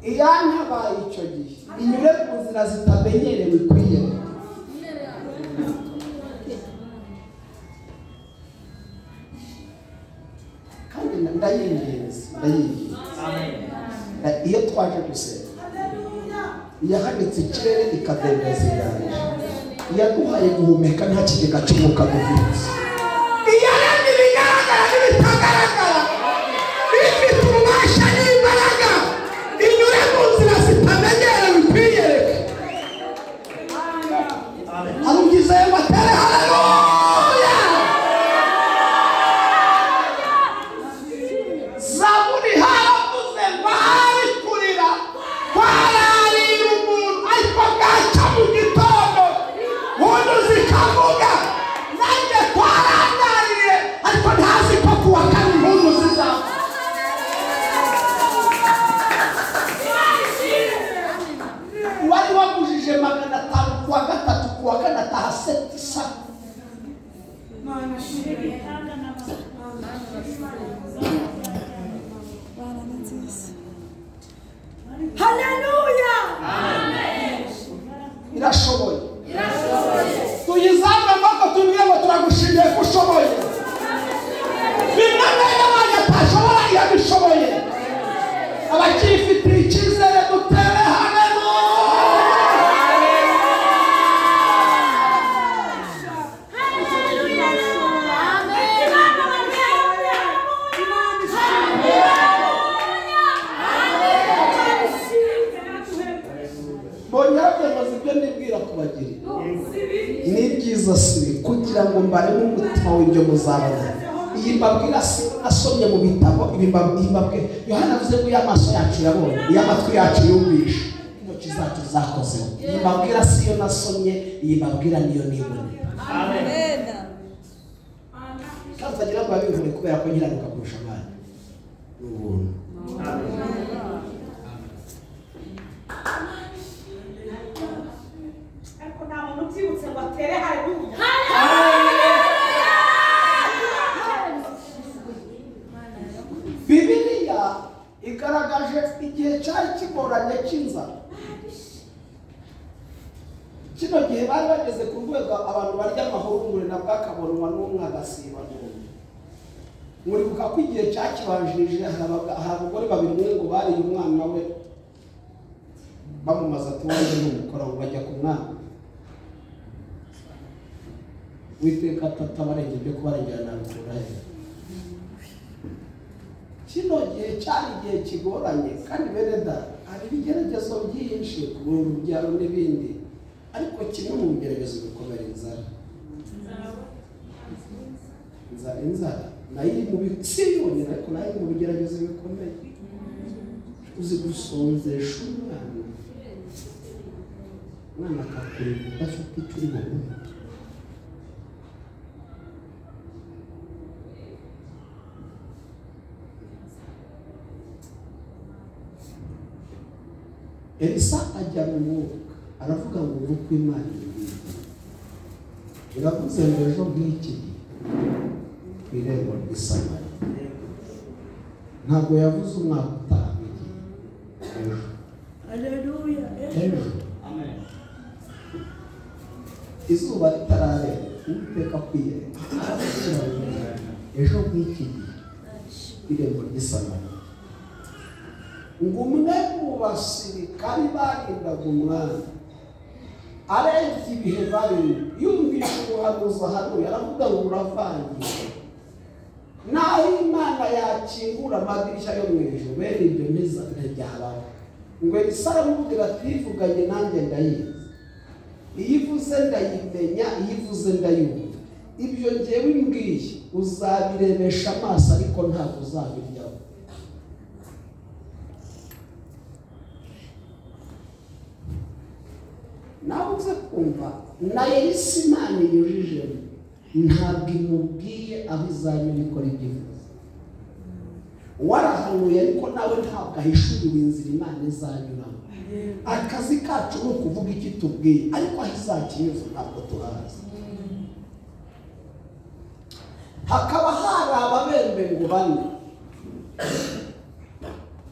Iyantabaye icyo gihe inyure ku nzira zitamenyerewe kwiyereka. Kandi ndayingenza iyo twaje gusenga yahanitse ikirere ikadendeza inyanja, yaduhaye guhumeka nta kigega cy'umwuka dufite. Iyaremye ibigaragara n'ibitagaragara, ifite ububasha n'imbaraga, inyure mu nzira zitamenyerewe kwiyereka. Harugize batere haleluya. Zaburi haravuze ngo hari kurira kwararira umuntu ariko bwaca mu gitondo umuntu zikavuga nanjye twarangariye ariko ntazi ko kuwa kane umuntu zizapfa. Wari wagujije 500 kuwa gatatu kuwa kane ataha 700. Haleluya. Irashoboye. Tuyizambe amaboko tubwire ngo turagushimiye ko ushoboye. Bimwe n'abandi batashobora yabishoboye. Abakifitiye icyizere dutere haleluya. Ibyo nibwira kubagirira ni byiza sibi kugira ngo mbare mu mutima w'ibyo muzabona. Iyi mbabwira asomye mu bitabo, ibi mbabwe Yohana avuze ko y'amaso yacu yabonye, y'amatwi yacu yumvisha, intoki zacu zakozeho. Iyi mbabwira si yo nasomye, iyi mbabwira niyo niboneye. Amen. Kandi utagira ngo babivure kubera ko nkiranuka kurusha abandi. Ni ubuntu. Ariko nta muntu ubyibutse ngo atere haleluya. Bibiliya igaragaje igihe cyari kigoranye cy'inzara. Kino gihe bari bageze ku rwego abantu barya amahurungure na bwakabonwa n'umwe agasiba n'umwe. Muribuka ko igihe cyakibanjirije hari abagore babiri, umwe ngo bariye umwana we bamumaze ati wanjye n'umukora ngo bajya ku mwana. Uwiteka atatabarenge byo kubarengera nabikura he. Kino gihe cyari igihe kigoranye kandi bene da hari ibigeragezo byinshi ku rubyaro n'ibindi, ariko kimwe mu bigeragezo bikomera inzara. Inzara nayo iri mu bisi yonyine, ariko nayo iri mu bigeragezo bikomeye. Uzi gusonzesha umwana akakurira udafite icyo uri bumuhe. Elisa ajya mu mwuka aravuga ngo uko Imana ibiri iravuze ngo ejo nk'iki ku irembo ry'i Samariya. Ntabwo yavuze umwaka utaha igihe ejo. Haleluya. Ejo izuba ritararenga Uwiteka kwiremba ejo nk'iki gihe ku irembo ry'i Samariya. Ngo umwe mu basirikari barindaga umwami arebye ibihe barimo, yumvise umuhanuzi ahanuye aravuga ngo uravangiye. Naho Imana yakingura amadirishya yo mu ijuru, bene ibyo ntibyabaho. Ngo Elisa aramubwira ati yivuganye nanjye ndayizi, iyo ivuze ndayimenya, iyo ivuze ndayumva. Ibyo njyewe imbwiye uzabirebesha amaso ariko ntabwo uzabiryaho. Nawe uze kumva na Elisa Imana yujijemo ntabwo imubwiye aho izanyura ikora ibyo ivuze. Warahanuye ariko nawe ntabwo ahishuriwe inzira Imana izanyuramo. Akazi kacu ni ukuvuga icyo tubwiye, ariko aho izakinyuza ntabwo tuhazi. Hakaba hari ababembe ngo bane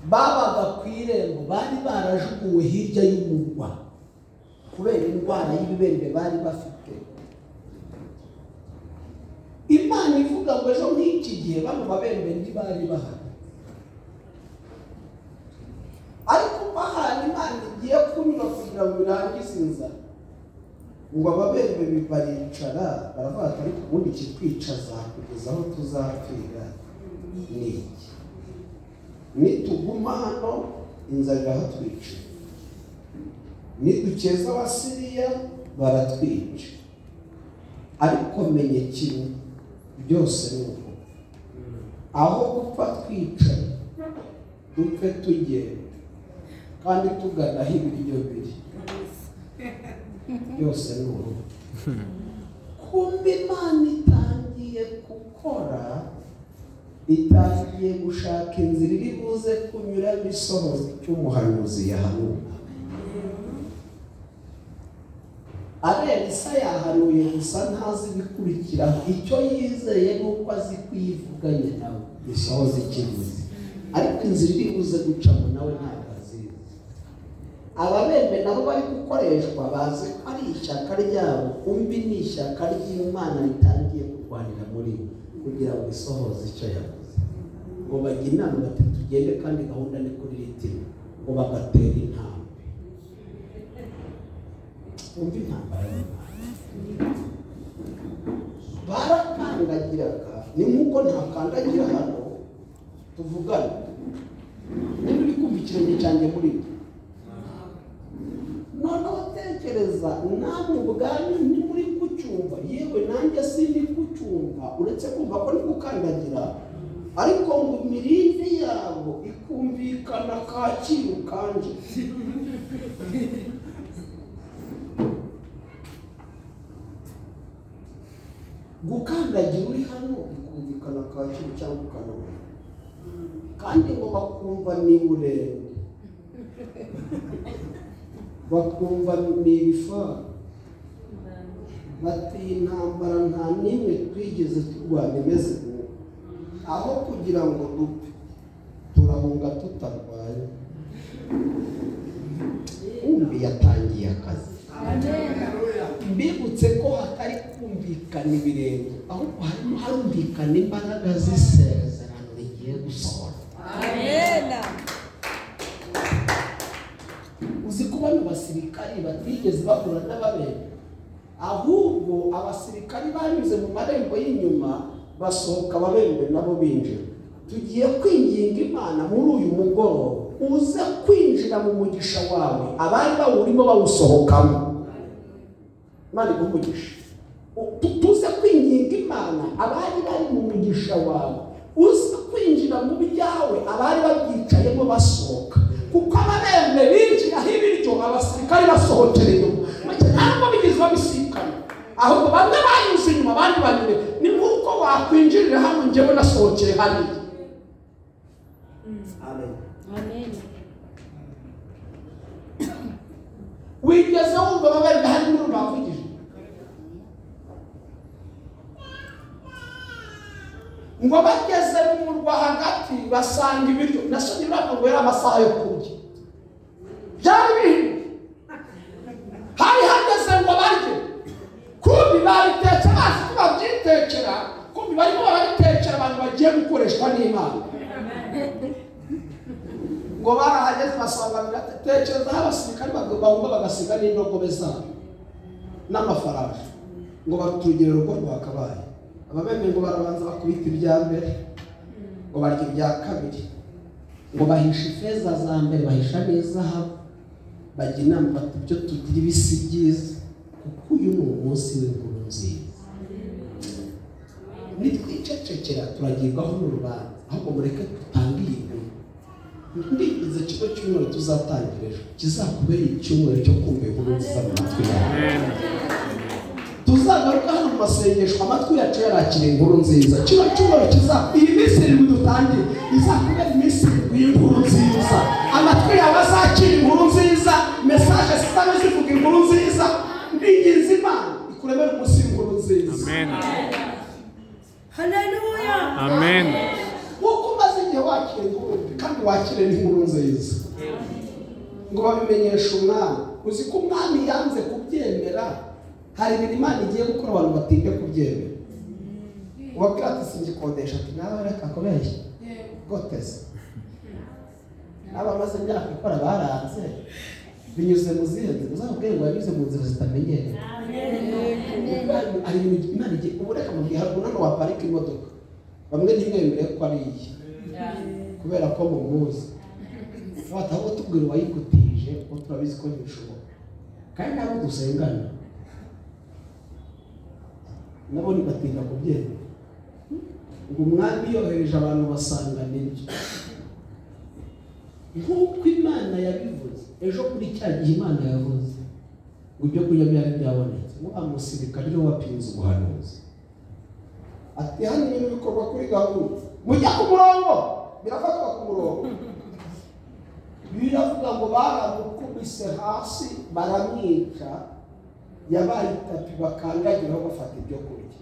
babaga ku irembo, bari barajuguwe hirya y'umurwa kubera indwara y'ibibembe bari bafite. Imana ivuga ngo ejo nk'iki gihe bano babembe ntibari bahari, ariko bahari Imana igiye kunyura kugira ngo irangize inzara. Ngo ababembe baricara baravuga ati ariko ubundi kitwicaza kugeza aho tuzapfira ni iki? Nituguma hano inzara irahatwica, nidukeza Abasiriya baratwica. Ariko menye kimwe, byose ni uko aho gupfa twicaye dupfe tugenda kandi tugana aho ibiryo biri, byose ni uko. Kumbe Imana itangiye gukora, itangiye gushaka inzira iri buze kunyuramo isohoza icyo umuhanuzi yahanuye. Elisa yahanuye gusa ntazi ibikurikiraho, icyo yizeye nuko azi kwivuganye nawe isohoza ikivuze, ariko inzira iri buze gucamo nawe ntabwo azizi. Ababembe nabo bari gukoreshwa bazi ko ari ishyaka ryabo, kumbi ni ishyaka ry'Imana ritangiye kurwanira muri bo kugira ngo isohoze icyo yavuze. Ngo bajya inama bati tugende kandi gahunda ni kuri ritiro, ngo bagatera intambwe. Umva intambara barakandagiraga, ni nk'uko ntakandagira hano tuvugana. Niba uri kumva ikirenge cyanjye muri byo, noneho tekereza namwe ubwanyu ni muri kucyumva, yewe nanjye sindi kucyumva, uretse kumva ko ni gukandagira, ariko ngo imirindi yabo ikumvikana Kacyiru kanje. gukandagira uri hano bikumvikana Kacyiru cyangwa Kanombe kandi ngo bakumva ni burende bakumva ni ibifaru bati intambara nta n'imwe twigeze turwana imeze ubu aho kugira ngo dupfe turahunga tutarwaye umbi yatangiye akazi mbibutse ko hatari kumvikana ibirenge ahubwo harimo harumvikana imbaraga z'isezerano rigiye gusohora. Amen. Uzi ko bano basirikari batigeze bahura n'ababembe, ahubwo abasirikari banyuze mu marembo y'inyuma basohoka ababembe nabo binjira. Tugiye kwinginga Imana muri uyu mugoroba uze kwinjira mu mugisha wawe abari bawurimo bawusohokamo. Imana igumugisha. Tuze kwinginga Imana abari bari mu mugisha wawe uze kwinjira mu byawe abari babyicayemo basohoka, kuko ababembe binjira aho ibiryo abasirikari basohokera inyuma ntabwo bigeze babisikana, ahubwo bamwe banyuze inyuma abandi banyure. Ni nk'uko wakwinjirira hano njyewe nasohokeye hariya. Amen. Amen. Wigeze wumva ababembe hari n'umuntu bavugije ngo bageze mu murwa hagati basanga ibiryo nasomye ntabwo ngo yari amasaha yo kurya byari bibi, hari hageze ngo barye kumbi babitetse bazi ko babyitekera, kumbi barimo barabitekera abantu bagiye gukoreshwa n'Imana. Ngo barahageze basanga biratekereza aho abasirikari bagomba bagasiga n'indogobe zabo n'amafarashi ngo baturugire urugo rwakabaye. Ababembe ngo barabanza bakubita ibya mbere ngo barya ibya kabiri, ngo bahisha ifeza za mbere bahisha n'izahabu, bajya inama bati ibyo tugira ibisi byiza kuko uyu ni umunsi w'inkuru nziza. Nitwicecekera turagirwaho n'urubanza, ahubwo mureke dutange iyi nkuru. Ndigize kino cyumweru tuzatangira ejo kizakubera icyumweru cyo kumva inkuru nziza mu matwi yawe. Tuzagaruka hano mu masengesho amatwi yacu yarakira inkuru nziza. Kino cyumweru iyi minsi irindwi dutangiye izakubera iminsi y'inkuru nziza. Amatwi yawe azakira inkuru nziza, mesaje zitaba zivuga inkuru nziza. Ndinginze Imana ikuremere umunsi w'inkuru nziza. Amen. Haleluya. Amen. Kuko umaze igihe wakira inkuru kandi wakire n'inkuru nziza ngo babimenyeshe umwami. Uzi ko umwami yanze kubyemera, hari ibintu Imana igiye gukora abantu batinde kubyemera. Ubabwira ati singikodesha, ati nawe reka kubeshya goteze. N'abamaze imyaka ikora baranze binyuze mu zihe nzira, uzababwire ngo yanyuze mu nzira zitamenyereye. Hari ibintu Imana igiye ubureka mu gihe haruguru no waparika imodoka bamwe ntibemere ko ari iye kubera ko mumuzi. Wataho tubwira uwayigutije ko turabizi ko ntibishoboka, kandi nabo dusengana nabo nibatinda kubyemera. Ngo umwami yohereje abantu basanga nibyo nk'uko Imana yabivuze. Ejo kuri cya gihe Imana yavuze ngo ibyo kurya byari byabonetse, ngo amusirikare niwe wapinze ubuhanuzi. Ati hano ibintu bikorwa kuri gahunda, mujya ku murongo, birafatwa ku murongo. Biravuga ngo baramukubise hasi baramwica, yabaye itapi bakandagiraho bafata ibyo kurya.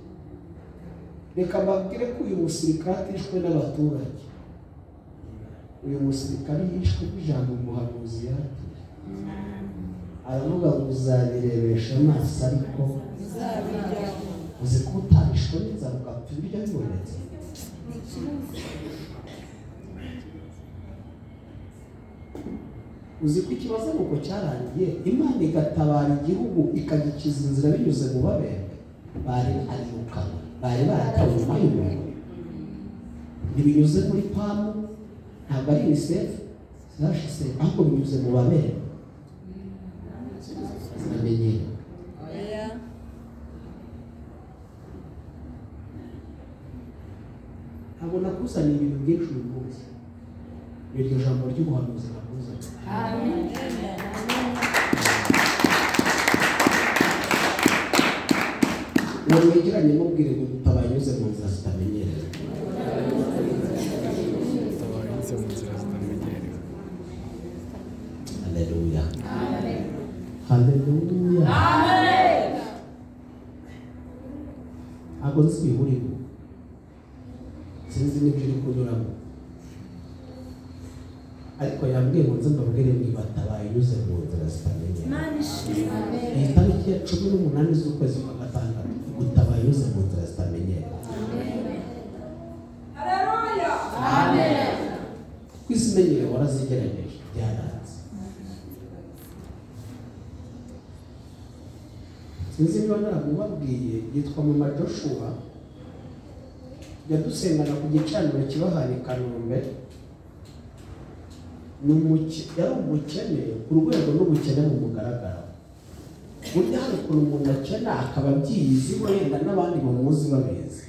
Reka mbabwire ko uyu musirikare atishwe n'abaturage. Uyu musirikare yishwe n'ijambo umuhanuzi yatije. Aravuga ngo uzabirebesha amaso ariko uzi ko utarishwe n'inzara ugapfa ibiryo bibonetse. Uzi ko ikibazo nuko cyarangiye Imana igatabara igihugu ikagikiza inzira binyuze mu babembe bari arirukanwa, bari baratawe nyuma y'umuntu. Ntibinyuze muri pamu, ntabwo ari UNICEF zashize, ahubwo binyuze mu babembe. Ziramenyera. Ntabwo nakuzaniye ibintu byinshi uyu munsi, iryo jambo ry'ubuhanuzi navuze. uwo mwegeranye mubwire ngo tutabanyuze mu nzira zitamenyerewe. Tabanyuze mu nzira zitamenyerewe. Haleluya. Haleluya. Ntabwo nzi ibihuriro, sinzi n'ibyo uri kunyuramo, ariko yambwiye ngo nze mbabwire niba tabayuze mu nzira zitamenyerewe. Iyi tariki ya 18 z'ukwezi kwa gatandatu utabayuze mu nzira zitamenyerewe. Haleluya. Kwizimenyere warazigerageje byaranze. Sinzi niba naramubabwiye, yitwa Mama Joshua, yadusengana ku gicaniro kibahari i Kanombe. Yari umukene ku rwego n'ubukene bumugaragara. Burya hari ukuntu umuntu akena akaba abyiyizi wenda n'abandi bamuzi babizi,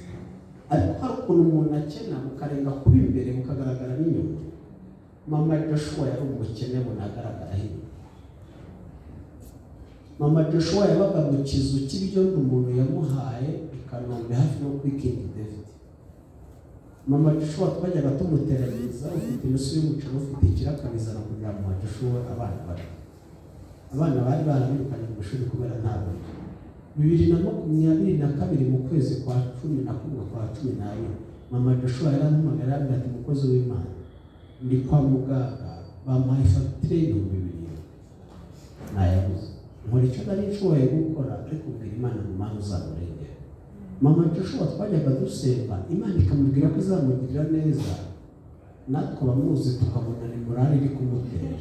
ariko hari ukuntu umuntu akena mukarenga kuba imbere mukagaragara n'inyuma. Mama Joshua yari umukene bunagaragara hino. Mama Joshua yabaga mu kizu cy'ibyondo umuntu yamuhaye i Kanombe hafi no kuri King David. Mama Joshua twajyaga tumuteranyiriza, ufite inusu y'umuceri, ufite ikirakabizana kugira ngo Joshua abana bari bari barabirukanye mu ishuri kubera nta buryo. 2022 mu kwezi kwa 11 kwa 11 Mama Joshua yarampamagara ati umukozi w'Imana ndi kwa muganga bamuhaye fagitire y'ibihumbi 2,000 nayabuze. Nkora icyo nari nshoboye gukora, ariko ubwira Imana mu mpamvu uzamurengera. Mama Joshua twajyaga dusenga, Imana ikamubwira ko izamugirira neza, natwe abamuzi tukabona ni morale iri kumutera.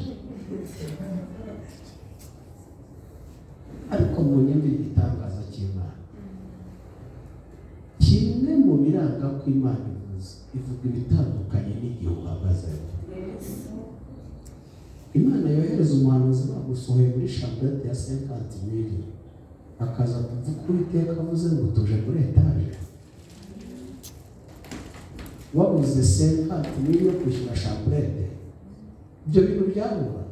Ariko mu nyumvire igitangaza cy'Imana, kimwe mu biranga ko Imana ivuga ibitandukanye n'igihe uhagaze. Imana yohereza umuhanuzi bagusohoye muri chambrette ya 50,000, akaza kuvuga Uwiteka avuze ngo tuje muri etaje. Wabuze 50,000 yo kwishyura chambrette, ibyo bintu byabura.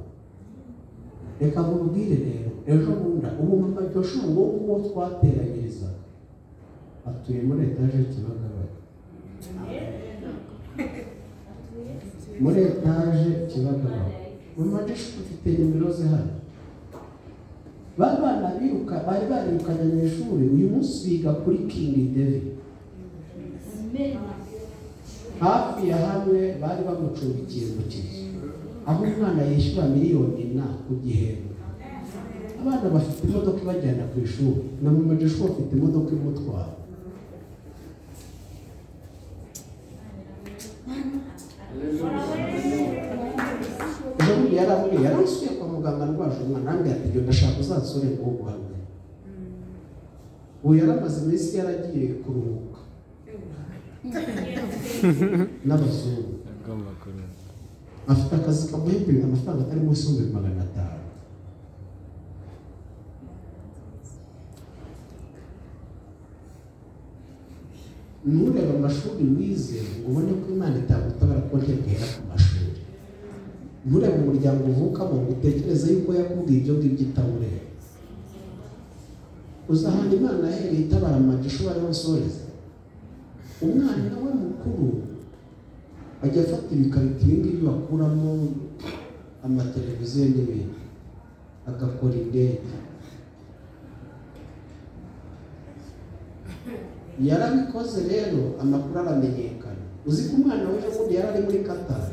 Reka mubwire rero, ejo bundi ubu Mama Joshua uwo twateranyiriza atuye muri etaje Kibagabaga. Muri etaje Kibagabaga. Mama Joshua ufite nimero ze hano. Bari barirukanye mu ishuri, uyu munsi biga kuri King David. Hafi ya hamwe bari bamucumbikiye mu kizu, aho umwana yishyura miliyoni ku gihembwe. Abana bafite imodoka ibajyana ku ishuri, na Mama Joshua afite imodoka imutwara. Yarasuye kwa muganga ndwaje umwana, nambwe ati ibyo ndashaka uzansore ngo uguhamye. Ubu yaramaze iminsi yaragiye kuruhuka n'abazungu. Afite akazi kamuhembera amafaranga atari munsi y'ibihumbi 500. Nturebe amashuri wize ngo ubone ko Imana itagutabara ko ntibwera ku mashuri. Nturebe umuryango uvukamo ngo utekereze yuko yakubwiye ibyo ngibyo itawureba. Uzahana Imana yahereye itabara Mama Joshua ariho nsoreza. Umwana we mukuru ajya afata ibikarito ibingibi bakuramo amateleviziyo n'ibindi, agakora indege. Yarabikoze rero amakuru aramenyekana. Uzi ko umwana we n'ubundi yari ari muri Qatar.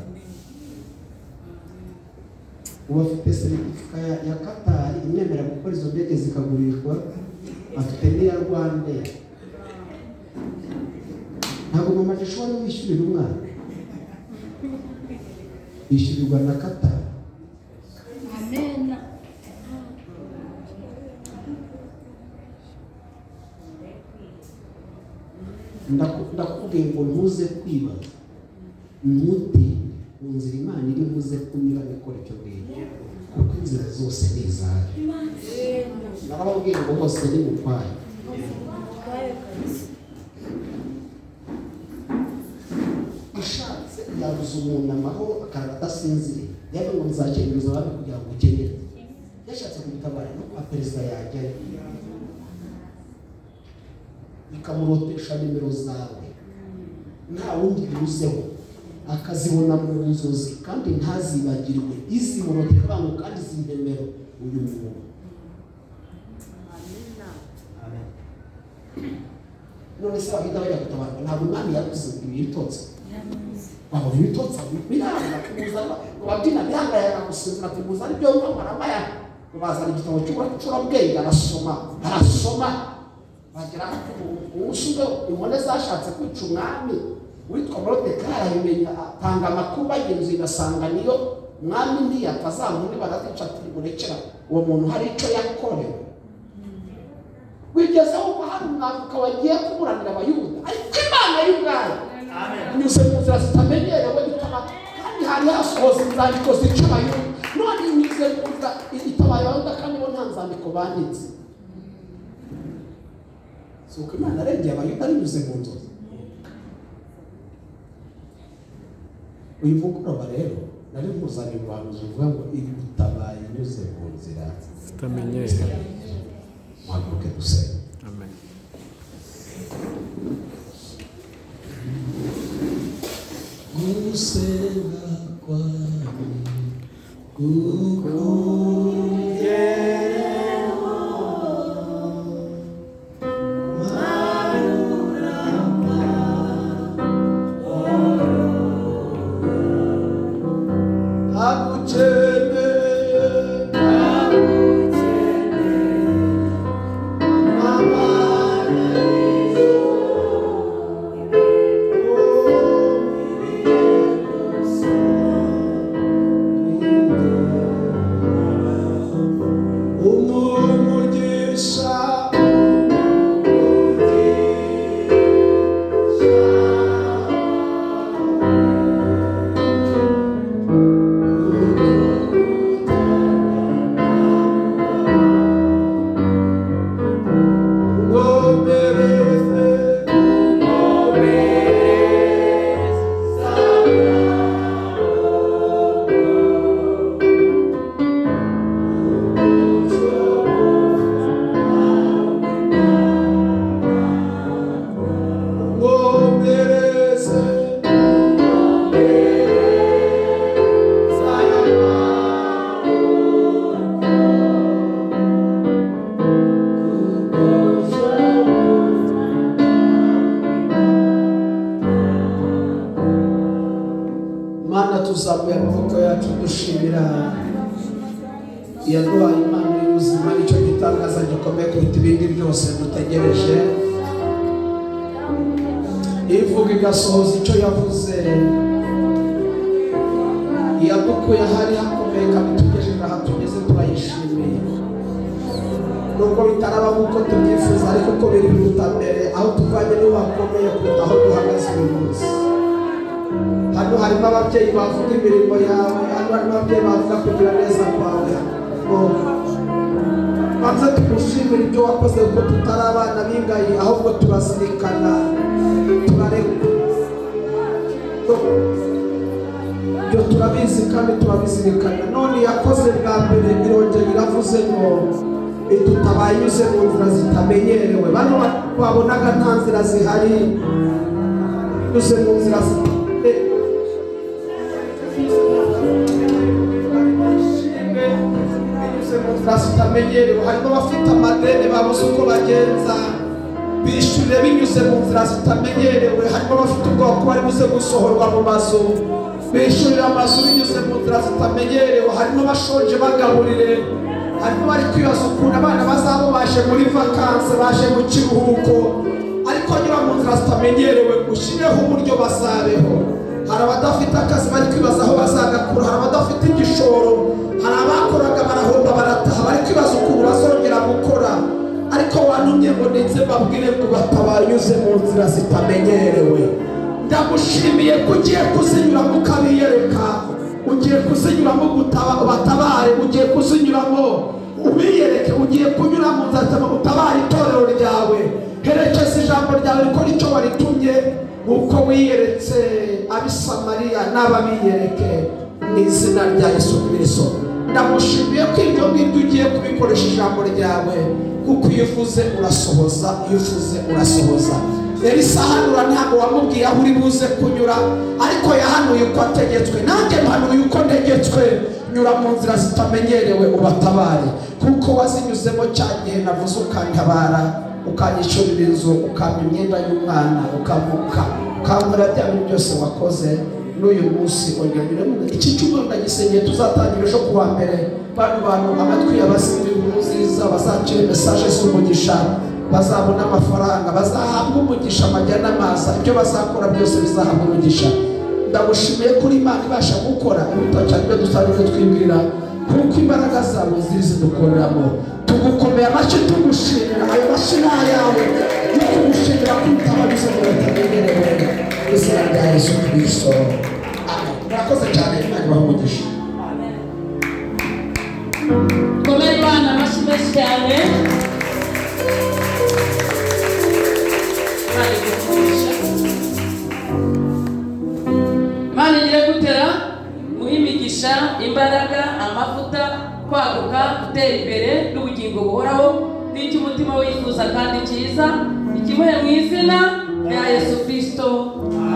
Ubu afite seritifika ya Qatar imwemerera gukora izo ndege zikagurishwa, afite n'iya Rwandair. Ntabwo Mama Joshua niwe wishyurira umwana, yishyurirwa na Qatar. Amen. Ndakubwiye ngo ntuze kwibaza, ntute mu nzira Imana iri buze kunyura ikora icyo ngicyo, kuko inzira zose ni izayo. Narababwiye ngo hose ni mukwaye. Ushatse yavuze umunamaho akarara adasinziriye yavuga ngo nzakenyereza abandi kugira ngo ukenyere yashatse kumutabara no kwa perezida yajyayo bikamurotesha nimero zawe nta wundi biruseho akazibona mu nzozi kandi ntazibagirwe izimuroteka abantu kandi zindemero uyu muntu. None se abahita bajya gutabarwa ntabwo umwami yavuze ibitotsi wabona ibitotsi biranga kumuzana babyina bihangaya gusinzira kumuzana ibyo nk'amarama bazana igitabo cy'uburabwenge arasoma bagera umushinga inkone zashatse kwica umwami witwa Moridekayi arabimenya atanga amakuru bagenzi basanga niyo umwami ntiyapfa za nkone barazica ati murekera uwo muntu hari icyo yakorewe. Wigezeho ko hari umwavoka wagiye kuburanira abayuda ariko Imana y'ubwayo inyuze mu nzira zitamenyerewe bituma kandi hari hasohoza inzandiko zica abayuda none inyuze mu nzira itabaye abayuda kandi bo nta nzandiko banditse. Si uko Imana arengeye abayuda binyuze mu nzozi. Uyu mugoroba rero nari muzanye ubuhanuzi uvuga ngo iri gutabaye inyuze mu nzira zitamenyerewe. Muhaguruke dusenge. Amen. Gusenga kwawe kukugereho marurama tuzamuye amaboko yacu dushimira yaduhaye impano y'ubuzima nicyo gitangaza gikomeye kuruta ibindi byose dutegereje. Ivuga igasohoza icyo yavuze, yadukuye ahari hakomeye kandi tugejeje aha tugeze turayishimiye. Nubwo bitaraba nk'uko tubyifuza ariko uko biri biruta mbere, aho tuvanye niho hakomeye kuruta aho duhagaze uyu munsi. Hano harimo ababyeyi bavuga imirimo yawe, hano harimo ababyeyi bavuga kugira neza kwawe. Maze tugushimira ibyo wakoze kuko tutari abana b'ingayi, ahubwo turazirikana turareka. Ibyo turabizi kandi turabizirikana. None yakoze bwa mbere irongera iravuze ngo idutabaye inyuze mu nzira zitamenyerewe. Bano babonaga nta nzira zihari, inyuze mu nzira zitamenyerewe. Harimo abafite amadeni babuze uko bagenza bishyure binyuze mu nzira zitamenyerewe. Harimo abafite ubwoko bari buze gusohorwa mu mazu bishyurira amazu binyuze mu nzira zitamenyerewe. Harimo abashonje bagaburire, harimo bari kwibaza ukuntu abana bazaba baje muri vakanse, baje mu kiruhuko, ariko nyura mu nzira zitamenyerewe ushyireho uburyo bazabeho. Hari abadafite akazi bari kwibaza aho bazagakura, hari abadafite igishoro, hari abakoraga barahomba barataha bari kwibaza ukuntu bazongera gukora, ariko wantumye ngo ndetse babwire ngo batabanyuze mu nzira zitamenyerewe. Ndagushimiye ko ugiye kuzinyuramo ukabiyereka, ugiye kuzinyuramo batabare, ugiye kuzinyuramo ubiyereke, ugiye kunyura mu nzira utabara itorero ryawe. Herekeza ijambo ryawe rikora icyo waritumye, nk'uko wiyeretse abisamariya n'ababiyereke mu izina rya Yesu Kristo. Ndagushimiye ko ibyo ngibyo ugiye kubikoresha ijambo ryawe, kuko iyo uvuze urasohoza, iyo uvuze urasohoza. Elisa ahanura ntabwo wamubwiye aho uri buze kunyura, ariko yahanuye uko ategetswe. Nanjye mpanuye uko ntegetswe, nyura mu nzira zitamenyerewe ubatabare, kuko wazinyuzemo cya gihe navuze ukantabara, ukanyicurira inzu, ukampa imyenda y'umwana, ukambura bya bintu byose wakoze. N'uyu munsi ongera iki cyumweru ndagisengeye, tuzatangira ejo kuwa mbere. Bantu amatwi y'abasindi inkuru nziza, bazacira mesaje z'umugisha, bazabona amafaranga, bazahabwa umugisha, amajya n'amaza, ibyo bazakora byose bizahabwa umugisha. Ndagushimiye kuri Imana ibasha gukora ibiruta cyane ibyo dusanzwe twibwira, kuko imbaraga zawe ziri zidukoreramo. Tugukomeye amashyi tugushimira, ayo mashyi ni ayawe, tugushimira ko utababize ngo batamenyerewe, mu izina rya Yesu Kristo. Amen. Murakoze cyane, Imana ibahe umugisha. Komera Imana amashyi menshi cyane. Imana igiye gutera muhimigisha imbaraga, amavuta, kwaguka, gutera imbere n'ubugingo buhoraho n'icyo umutima wifuza kandi cyiza, ikimuhe mu izina rya Yesu Kristo.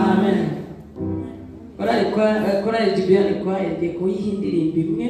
Amen. Korali Gibeon yagiye kuyiha indirimbo imwe.